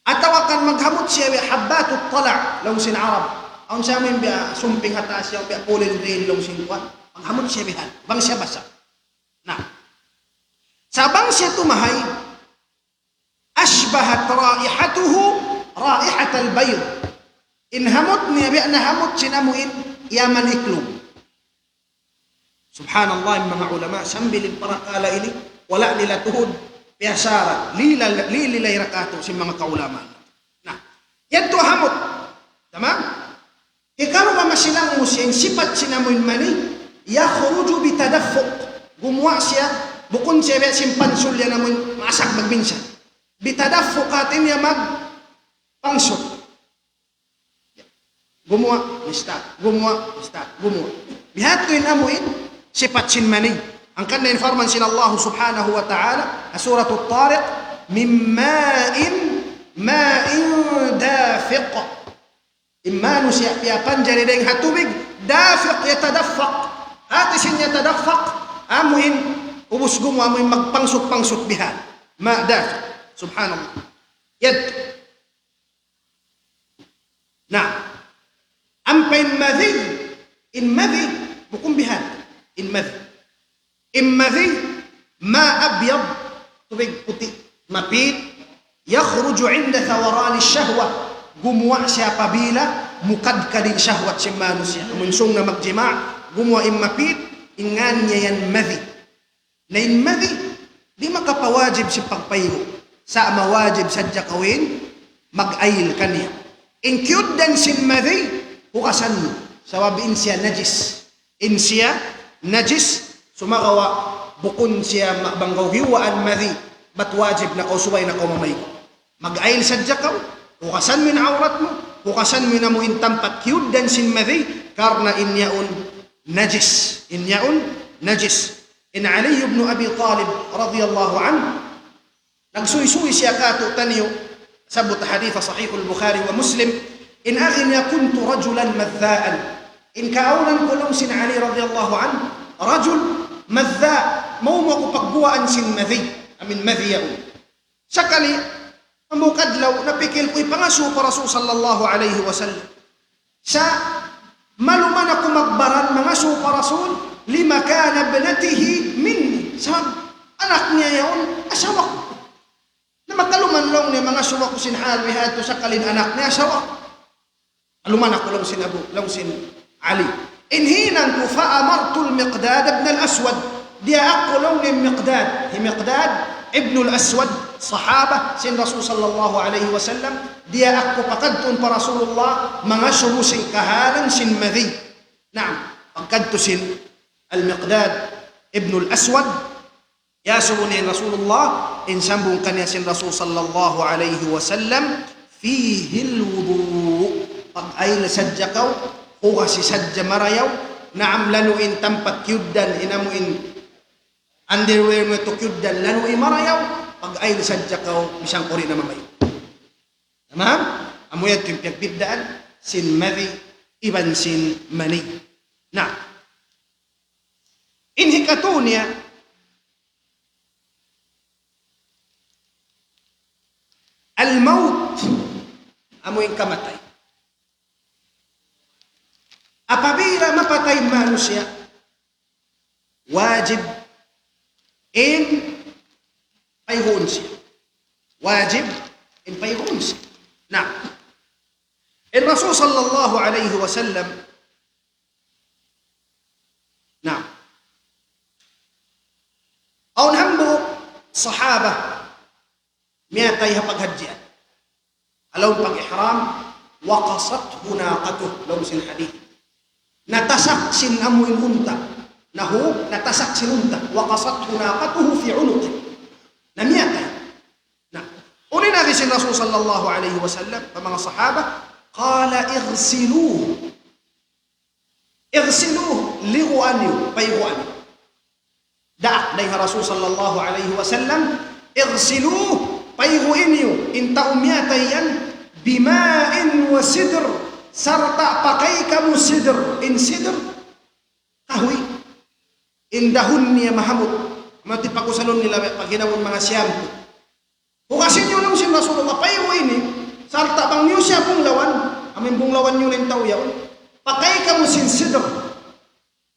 at tawakan maghamot siya habbatut tala' lang sin Arab ang sa amin biya sumping hatas yung biya pulin rin lang sin kwan maghamot siya bihan bang siya basa na sa bang siya tumahay ashbahat raihatuhu raihat al-bayr inhamot niya biya nahamot sinamuin yaman iklog. Subhanallah yung mga ulama, sambilin para kala ini, wala nila tuhod, piyasara, lililay rakato si mga kaulama. Nah, yan to hamot. Tama? Ikaw ba masilang mo siya, sifat sinamoy mani, yakhruju bitadaffuk. Gumawa siya, bukon siya, simpansul yan naman, maasak magbinsan. Bitadaffuk atin niya magpangsot. Gumawa, mistak, gumawa, mistak, gumawa. Bihat ko yun amuin, sifat sin mani. Ang kanda informan sila Allah subhanahu wa ta'ala, surat At-Tariq, min ma'in dafiq. Imanu siya, piyapan dyan rin hatubig, dafiq, yatadaffaq. Atisin yatadaffaq, amuin, ubus gumawa, amuin magpangsot-pangsot bihat. Ma dafiq, subhanallah. Yad. Nah, Ampa in madhi, bukum bihan, in madhi, ma abyad, tubig puti, mapit, yakhruju inda thawarani syahwa, gumawa siya pabila, mukadkadin syahwat si manusia, munsung na magjima, gumawa in mapit, ingan niya yan madhi. Na in madhi, di makapawajib si pagpayo, sa mawajib sadya kawin, mag-ayil kaniya. In kyuddan sin madhi, hukasan mo. Sawabiin siya najis. In siya najis. Sumagawa. Bukun siya makbanggaw hiwaan madhi. Ba't wajib na kausubay na kaumamay ko. Mag-ayil sadya ka. Hukasan mo na aurat mo. Hukasan mo na mo intampat. Kyuddan sin madhi. Karna inyaun najis. Inyaun najis. In Ali ibn Abi Talib radiyallahu anhu. Nagsuy-suy siya kato taniyo. Sabot haditha sahihul Bukhari wa Muslim. In akin ya kuntu rajulan madhaan. In kaunan ko lang sin Ali radiyallahu anhu, rajul madha, mau ko pagbuwaan sin madhi, amin madhi yaon. Sakali, amukadlaw, napikil ko'y pangaso pa Rasul sallallahu alaihi wasallam. Sa maluman ako magbaran mga supa Rasul, lima kana binatihi minni. Sa anak niya yaon, asawa ko. Na magkaluman lang niya mga suwa ko sin halwi hato sakalin anak niya, asawa ko. Aluman ako lang sin Abu, lang sin Ali. Inhinan ko fa'amartul Miqdad ibn al-Aswad. Dia ako lang ni Miqdad. Miqdad ibn al-Aswad, sahaba sin Rasul sallallahu alaihi wasallam. Dia ako pakadtun pa Rasulullah mga sumusing kahalan sin madhi. Naam, pagkadto sin al-Miqdad ibn al-Aswad. Yasubo ni Rasulullah insambong kanya sin Rasul sallallahu alaihi wasallam fihi al-wudu. Pag-ayil sadya kaw, huwa si sadya marayaw, naam lanuin tampat kyuddan, inamuin underwear mo ito kyuddan, lanuin marayaw, pag-ayil sadya kaw, bisang kori na mamay. Tamam? Amuyad ko yung pagbiddaan, sin madhi, iban sin mani. Na, inhikatunya, al-maut, amuin kamatay. Apabila mapatay manusia, wajib in payhon siya. Wajib in payhon siya. Nah, in Rasul sallallahu alaihi wasallam, nah, aun hambo sahaba miyatay hapaghadjian. Alaw pag-ihram, waqasat hunaqatuh, law sin hadith. natasak sin amoy unta, natasak sin unta, waqasathu naqatuhu fi unuqi, namiyatay. Na, unin natin si Rasul sallallahu alaihi wasallam, pa mga sahaba, qala igsiluhu, liguan niyo, payguan niyo. Daak, dahil Rasul sallallahu alaihi wasallam, igsiluhu, payguin niyo, inta umyatay yan, bima'in wa sidr, sarta pakai kamu sidr, in sidr, kahoy, in dahon niya mahamot, mati pakusalon nila, pag ginawang mga siyampo. Hukasin nyo lang si Rasulullah, payguin niyo, sarta bang niyo siya bunglawan, amin bunglawan nyo ng tawyaw, pakai kamu sin sidr,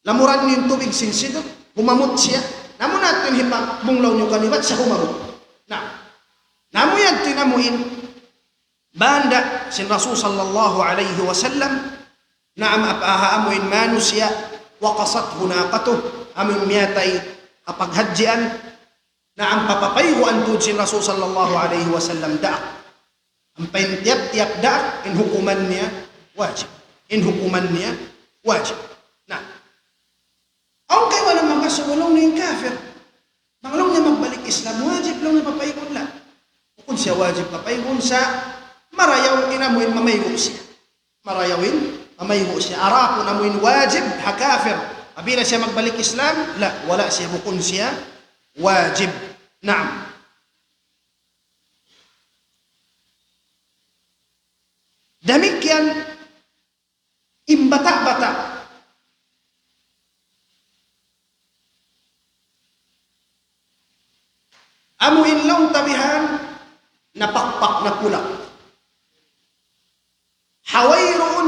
lamuran niyo yung tubig sin sidr, humamot siya, namun natin hipak bunglaw nyo kanibat siya humamot. Namun yan tinamuin, banda si Rasul sallallahu alaihi wasallam, naam apahaamuin manusya, waqasathu naqatuh, amin miyatay kapaghadjian, naam papapayguan to si Rasul sallallahu alaihi wasallam daak. Ang paintiyap-tiyap daak, in hukuman niya, wajib. In hukuman niya, wajib. Na, ang kay walang makasuulong na yung kafir, manglong niya magbalik Islam, wajib lang na papaygun lang. Kung siya wajib papaygun sa marayaw inamuin mamaygo siya. Marayawin, mamaygo siya. Arapo namuin wajib, hakafir. Abila siya magbalik Islam, la, wala siya, bukun siya, wajib. Naam. Demikian, imbata-bata. Amuin lang tabihan, napakpak na kulak. Hawayroon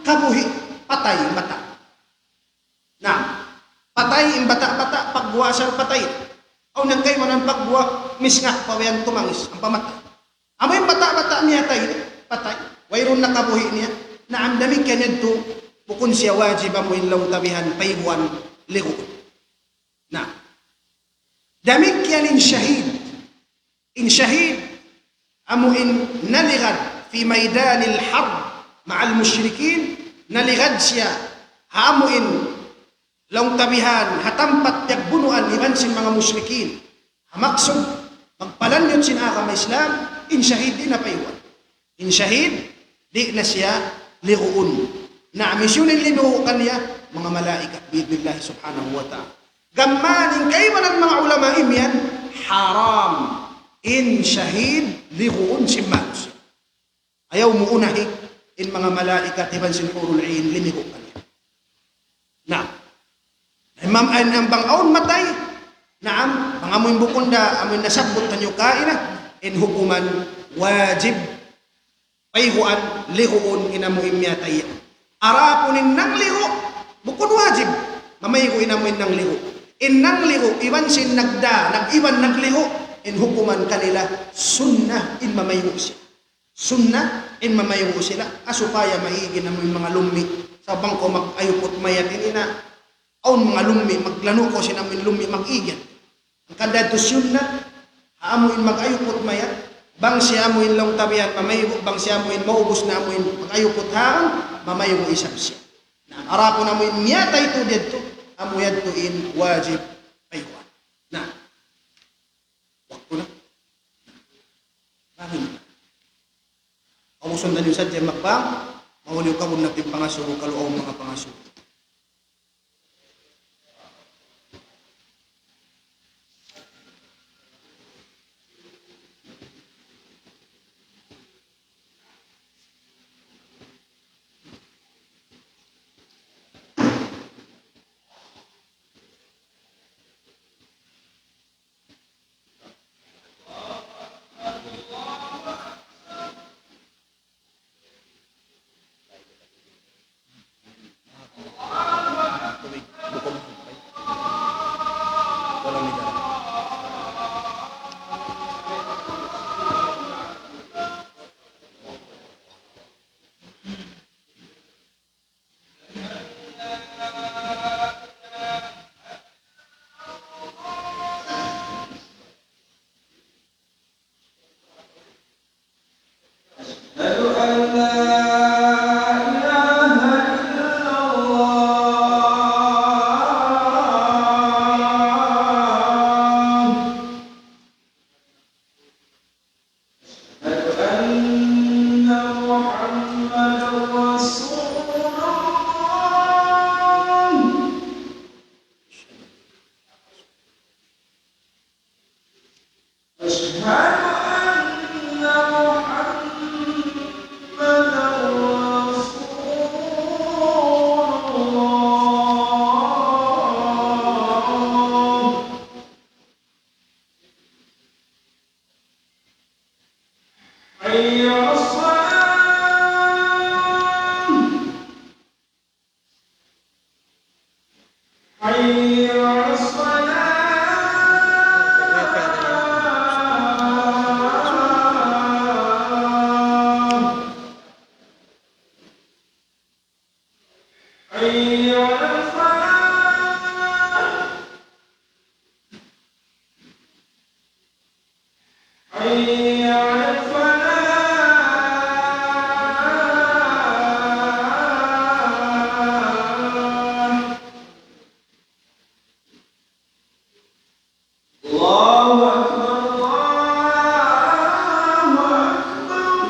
kabuhi, patay mata. Na, patay im bata-bata, pagbuwa siya patay. Aw nang kayo man pagbuwa, misngak pawayan tumangis, ang pamatay. Amoy bata-bata niya tayo, patay. Wayroon na kabuhi niya, na ang damig kanya ito, bukun siya wajib amuin lang tabihan, paybuan, ligo. Na, damig yan in shahid. In shahid, amuin naligad fi maydanil harb ma'al musyrikin, naligad siya, hamuin lang tabihan, hatampat yagbunuan, iban sin mga musyrikin. Hamaksog, magpalan yun sinaka may Islam, in shahid di na paywan. In shahid, di na siya liruun. Na misyonin linuhukan niya, mga malaikat, bi'idnillahi subhanahu wa ta'ala. Gammanin kayo ng mga ulama imyan, haram. In shahid, liruun simmanus. Ayaw mo unahi, in mga malaikat, iban sin urul ain, linuhukan niya. Na, imam ay ang bangaon matay, naam, pangamoy bukunda, amoy nasabot tanyo kaina, in hukuman, wajib, payhuan, lihuun, inamoy miyatay. Arapunin ng lihu, bukod wajib, mamayho inamoy ng lihu. In ng lihu, iwan sin nag-iwan naglihu, in hukuman kanila, sunnah, in mamayho siya. Sunnah, in mamayho sila, asupaya maigin namoy mga lumi, sa bangko mag-ayupot mayat, inina, aun mga lumi, maglano ko sinamin lumi, mag-igyan. Ang kanda to sunnah, haamuin mag-ayupot mayat, bang siya amuin lang tabihan, mamayo, bang siya amuin maubos na amuin, mag-ayupot haang, mamayo mo isang siya. Na arapo na amuin niya tayo to dito, amuyad to in wajib payuan. Na, wakto na. Ramin na. Kamusundan yung sadya makbang, mauliw ka muna natin pangasuro, kaluaw mga pangasuro. حي على الصلاة حي على الصلاة حي على الفلاح حي على الفلاح الله أكبر الله أكبر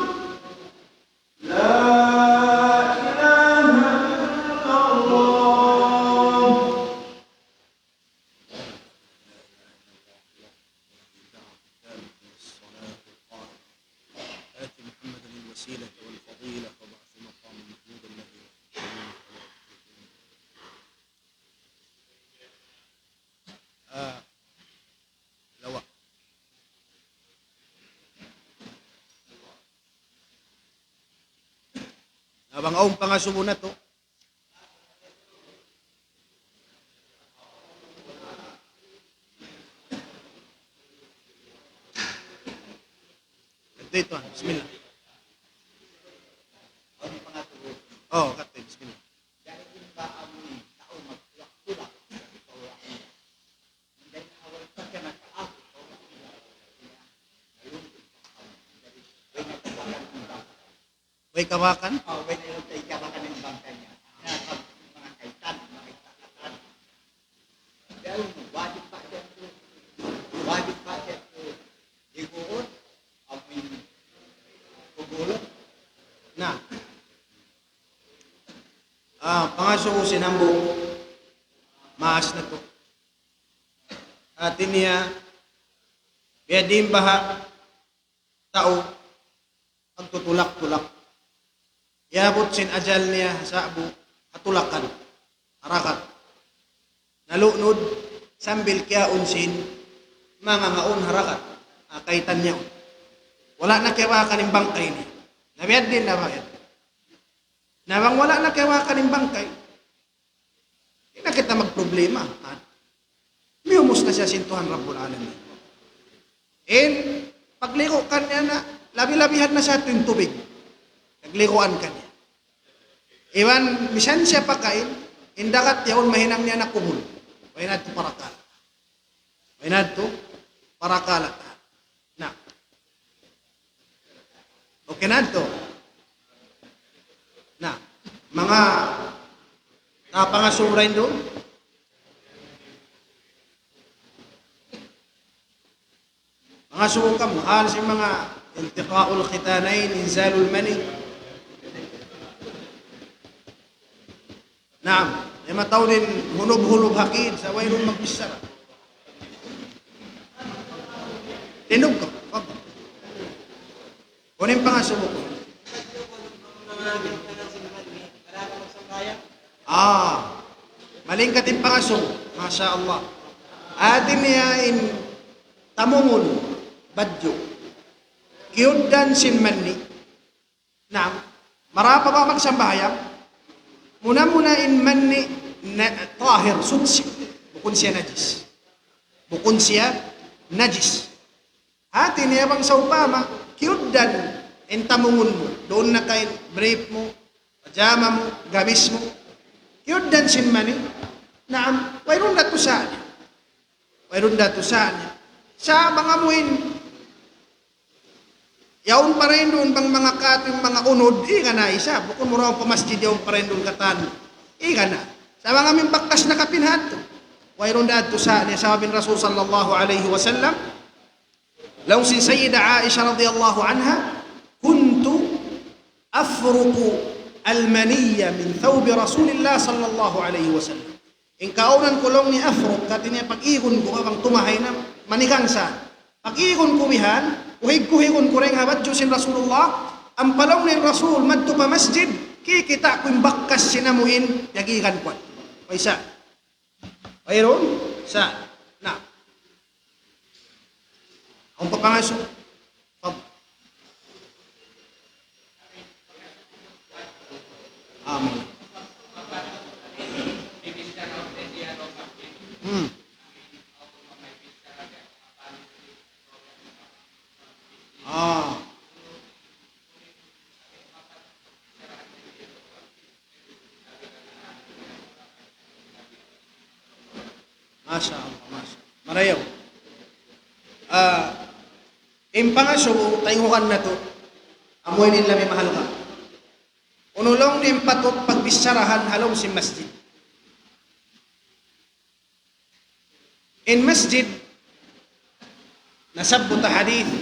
لا إله إلا الله آت محمدا الوسيلة والفضيلة وبعث مقام محمود الذي lawa. Abang aong pangasubo na to. Ito, bismillah. Oh, kate, bismillah. Way kawakan? When I look at kawakan ng bangka niya, mga kaitan, mga itakatan. Dahil wajib pa siya ito iguon, amin pagulong. Na. Pangasubo sinambo. Maas na to. Atin niya, biyadim baha, tao, ang tutulak-tulak. Iabot sin ajal niya sa abu, hatulakan, harakat. Nalunod, sambil kiyaon sin, mga ngaon harakat, kaitan niya. Wala na kiwakan ng bangkay niya. Nabiyad din na bayad. Nabang wala na kiwakan ng bangkay, hindi na kita magproblema. Miyumos na siya sintuhan Rabbul Alamin. And pagliko ka niya na, labi-labihan na siya tuwing tubig. Naglikuan ka niya. Iwan, misan siya pakain, indakat yaon mahinang niya na kumul. Wainad to parakala. Wainad to parakala. Na. Okay na to. Na. Mga napangasuray doon. Mga suka mo, halos yung mga iltiqaul khitanain, inzalul mani. Naam, yung mataw din hunub-hunub hakid sa wayrong magbisara. Tinug ka, wag. Kunin pa nga subo ko. Maling katin pa nga subo. Masya Allah. Atin niya in tamungon, badyo. Kiyudan sin manni. Naam, marapa ba magsambayang? Muna-muna in manni tahir, sudsi. Bukun siya najis. Bukun siya najis. Atin niya bang sa upama, kiyudan in tamungon mo. Doon na kain brief mo, pajama mo, gamis mo. Kiyudan sin manni. Naam, wayron dato saan. Wayron dato saan. Sa mga muin, yaon pa rin doon bang mga kating mga unod, nga na isa. Bukod mo raw pamasjid yaon pa rin doon katan. Nga na. Sa mga mimbaktas na kapinhat, wayron dato saan. Sabi ng Rasul sallallahu alaihi wasallam, law si Sayyida Aisha radhiyallahu anha, kuntu afruku al-maniyya min thawbi Rasulillah sallallahu alaihi wasallam. Ang kaunan kulong ni afruk, katinya pag-igon ko abang tumahay na manikang sa. Pag-igon kumihan, uhig-kuhigon ko rin habat Diyos Rasulullah, ang palaw ni Rasul, madto pa masjid, kikita ko yung bakkas sinamuhin, yagigan ko. O isa. Mayroon? Sa. Na. Ang papangaso. Masya Allah, Masya Allah. Marayaw. Impangaso, tayungan na to, amoy nila may mahal ka. Unulong ni impatot pagbisarahan halong si masjid. In masjid, nasabot na hadith,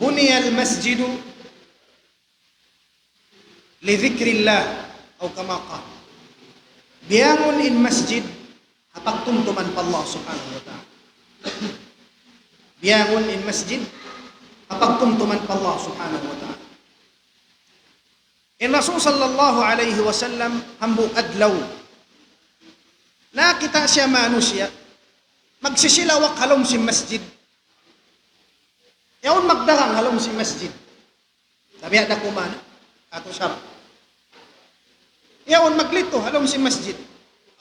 buniya al-masjidu lidhikrillah o kamaka. Biyangon in masjid, hapagtumtuman pa Allah subhanahu wa ta'ala. Biyangon in masjid, hapagtumtuman pa Allah subhanahu wa ta'ala. In Rasul sallallahu alayhi wa sallam, hambu adlaw, nakita siya manusia, magsisilawak halom si masjid. Yaon magdarang halom si masjid. Sabi ada kumana, ato siya. Yaon maglito halom si masjid.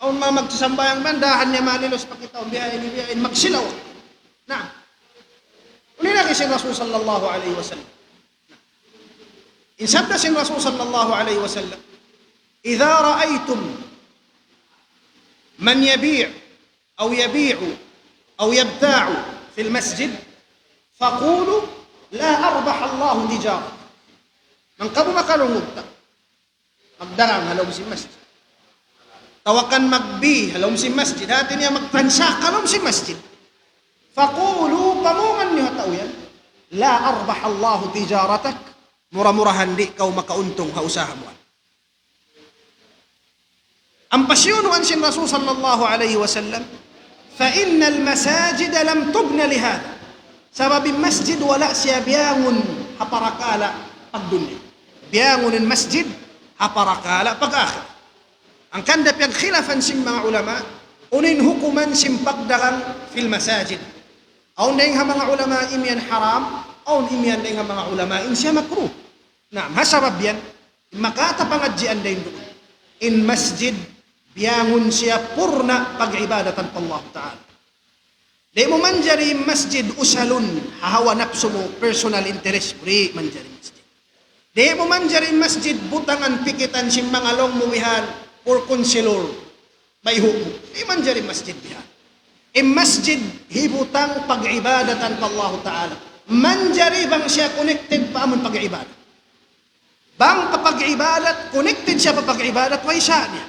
Aon magsasambayang bandahan niya manilos pakitaon, biyain, magsilawak. Na. Uli na kasi Rasul sallallahu alayhi wa sallam. Insabda sin Rasul sallallahu alayhi wa sallam, "Idza ra'aytum man yabi' aw yabi'u aw yabta'u fil masjid, faqulu la arbah Allah tijara." Nang kamu makalungugta, magdarang halom si masjid. Tawakan magbi halom si masjid. Hati niya magtransak halom si masjid. Faqulu, pamungan niyo tao yan, la arbah Allah tijaratak, murah-murahan di kau makauntong hausaha mo. Ang pasyonuan sin Rasul sallallahu alayhi wa sallam, fa innal masajid lam tubna lihada. Sababin masjid wala siya biyangon haparakala pagdunya. Biyangonin masjid haparakala pag-akhir. Ang kanda piyang khilafan sin mga ulama, unin hukuman sin pagdarang fil masajid. Aun na yung mga ulama imyan haram, aun imyan na yung mga ulama siya makruh. Naam, hasabab yan, makatapangadjian din doon. In masjid, biyangon siya purna pag-ibadatan pa Allah Ta'ala. Di mo manjari masjid usalun, hahawa napso mo, personal interest, puri manjari masjid. Di mo manjari masjid, butangan pikitan si mga long muwihan, or konsilor, may hukum. Di manjari masjid bihan. In masjid, hibutang pag-ibadatan pa Allah Ta'ala. Manjari bang siya connected pa amon pag-ibadat? Bang kapag-ibadat, connected siya papag-ibadat, way siya niya.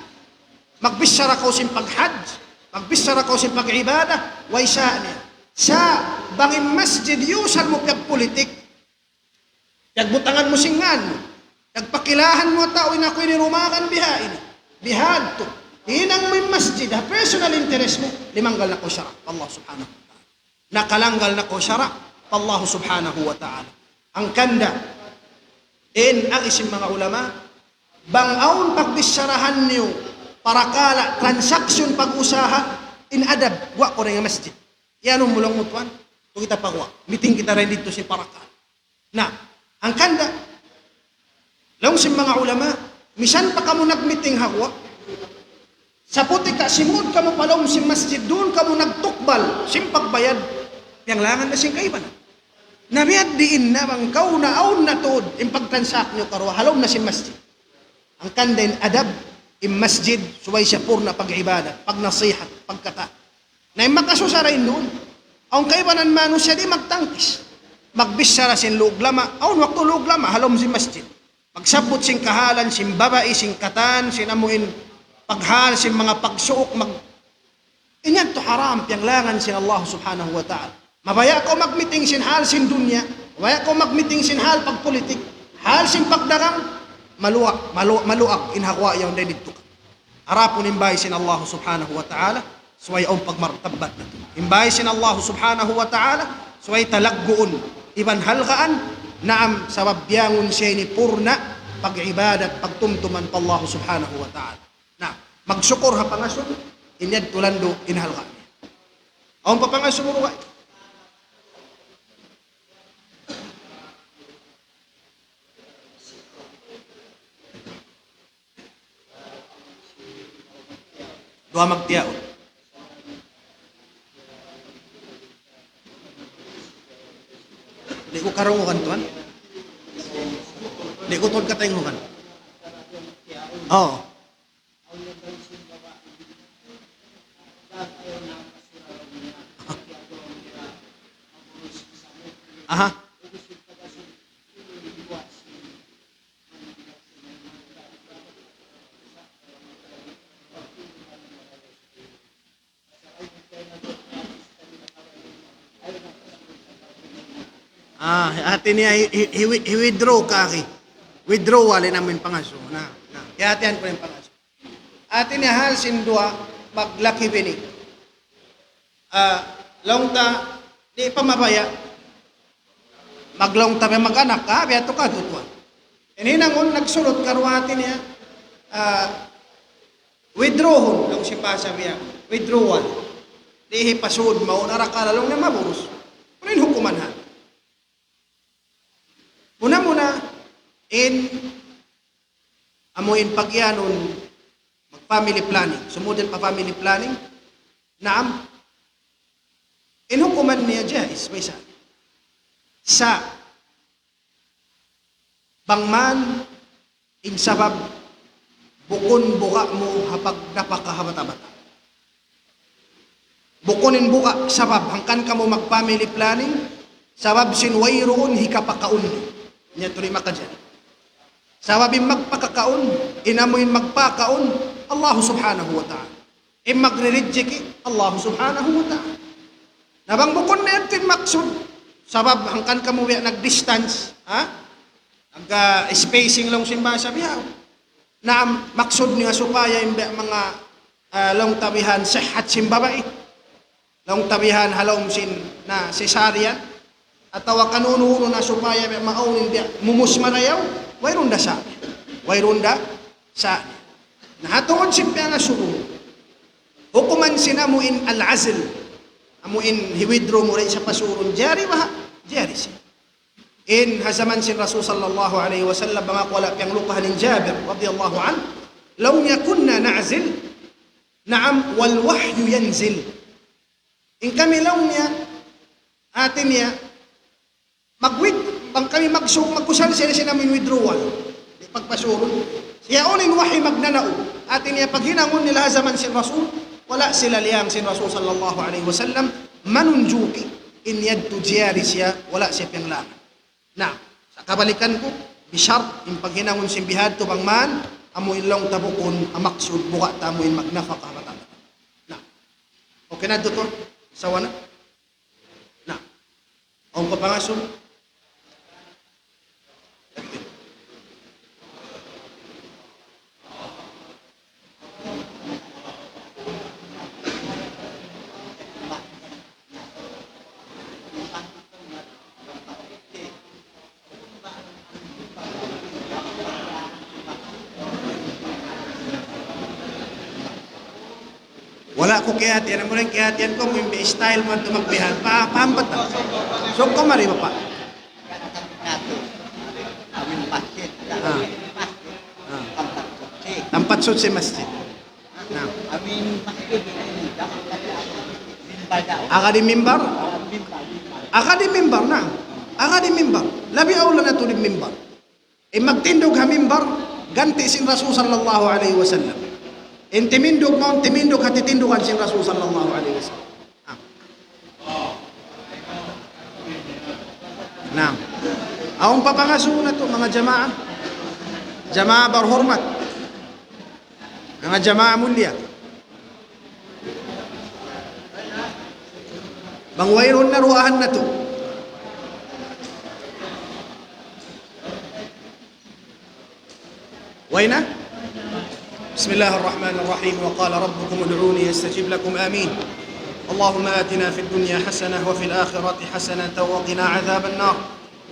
Magbisara ko sin pag-hajj, magbisara ko sin pag-ibadat, way siya niya. Sa bangin masjid, yusan mo pag-politik, pagbutangan mo singan mo, pagpakilahan mo tao, inakoy ni rumakan bihain, bihad to. Hinang may masjid, ha, personal interest mo, limanggal na ko syara, Allah subhanahu wa ta'ala. Nakalanggal na ko syara, Allah subhanahu wa ta'ala. Ang kanda, ang isim mga ulama, bangaon pagbisyarahan niyo, parakala, transaksyon pag-usaha, in adab, wa ko rin nga masjid. Yan ang mulang mutuan, kung kita pagwa, meeting kita rin dito si parakala. Na, ang kanda, lang si mga ulama, misan pa ka mo nag-meeting hawa, sa puti ka, simud ka mo palong si masjid, doon ka mo nagtukbal, simpagbayad, yang langan na sing kaiban. Nabiyad diin na bang kau na aun na tuod, impagtransak nyo karo, halom na si masjid. Ang kandain adab, im masjid, suway siya purna pag-ibadat, pag-nasihat, pagkata. Na yung makasusarin doon, ang kaibanan mano siya di magtangkis. Magbisara sin luog lama, aun wakto luog lama, halom si masjid. Magsabot sin kahalan, sin babae, sin katan, sin amuin, paghal, sin mga pagsuok, inyan to haram, piyanglangan sin Allah subhanahu wa ta'ala. Mabaya ko mag-meeting sin hal sin dunya, mabaya ko mag-meeting sin hal pagpolitik, hal sin pagdarang, maluak, inhakwa yaw na dito ka. Harapon imbay sin Allah subhanahu wa ta'ala, suway ang pagmartabat na ito. Imbay sin Allah subhanahu wa ta'ala, suway talaggoon, iban halkaan, naam sababyangon siya ni purna, pag-ibadat, pagtumtuman pa Allah subhanahu wa ta'ala. Na, magsukor ha pangasun, inyad tulando inhalkaan. Ang papangasumuro ka, doa magtiyaon. Di ko karungukan tuan. Di ko tuan katayungukan. Oo. Aha. Ate niya, he withdraw kaki. Withdraw wala namin pangaso. Ihatian ko yung pangaso. Ate niya, hal sindua, maglaki bini. Long ta, di pa mabaya. Maglong ta, mag-anak ka, biya to ka, tutwa. Ininangon, nagsulot karuhati niya, withdrawon, long si Pasa biya, withdrawal. Di hipasud, maunara ka, lalong na maburus. Kunin hukuman ha. Muna, amuin pagyanon, mag-family planning. Sumudin pa family planning, naam, hukuman niya jais, may sa bangman, sabab, bukon buka mo hapag napakahabata-bata. Bukunin buka, sabab, hangkan ka mo mag-family planning, sabab sinwayroon hikapakaun. Niya tuloy makadyan. Sababin magpakakaon, inamuin magpakaon, Allah subhanahu wa ta'ala. Magre-rejeki, Allah subhanahu wa ta'ala. Nabang bukon na yan maksud, sabab hangkan ka mo nag-distance, nag-spacing lang simba sabihaw, na maksud niya supaya yung mga long tabihan sehat simbabai, long tabihan halong sin na cesarean, at tawa kanununo na supaya maunin dia mumusmarayaw, wayron da sa nahatungod simpiya nga suko hukuman sinamuin al-azl amuin hiwidro mo rin sa pasurun jari siya hazaman sin Rasul sallallahu alaihi wasallam mga wala piyang lupahan ni Jabir radiyallahu an law yakunna na'zil na'am wal wahyu yanzil kami law niya atin niya bang kami magkusal sila namin withdrawal. Di pagpasuron. Siya unin wahi magnanao. Atin niya paghinangon nila zaman si Rasul, wala sila liyang si Rasul sallallahu alaihi wasallam, manunjuki, in yadtu jiyari siya, wala siya piyanglangan. Na, sa kabalikan ko, bisyart, yung paghinangon si bihad to bang man, amuin lang tabukon, amaksud, buka tamuin magnafaka matanda. Na, okay na doktor? Sawa na? Na, ang kapangasun, wala ko kihatian, mo rin kihatian ko, may style mo ito magbihan, pahambat na. So, kumari mo pa. Amin pasir, Tampat sud si masjid. Na. amin pasir, Akadi mimbar? Akadi mimbar na. Akadi mimbar. Labi awla na ito ni mimbar. Magtindog ha mimbar, ganti sin Rasul sallallahu alaihi wasallam. Timindog mo, timindog hatitindugan si Rasul sallallahu alaihi wasallam. Naam. Awang papangaso na to mga jamaah. Jamaah berhormat. Mga jamaah mulia. Bangwayron na ruahan na to. Wayna? بسم الله الرحمن الرحيم وقال ربكم ادعوني يستجب لكم آمين اللهم آتنا في الدنيا حسنة وفي الآخرة حسنة وقنا عذاب النار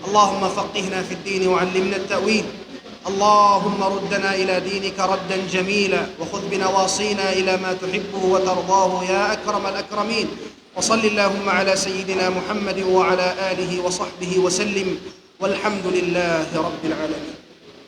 اللهم فقهنا في الدين وعلمنا التأويل اللهم ردنا إلى دينك ردا جميلا وخذ بنواصينا إلى ما تحبه وترضاه يا أكرم الأكرمين وصل اللهم على سيدنا محمد وعلى آله وصحبه وسلم والحمد لله رب العالمين.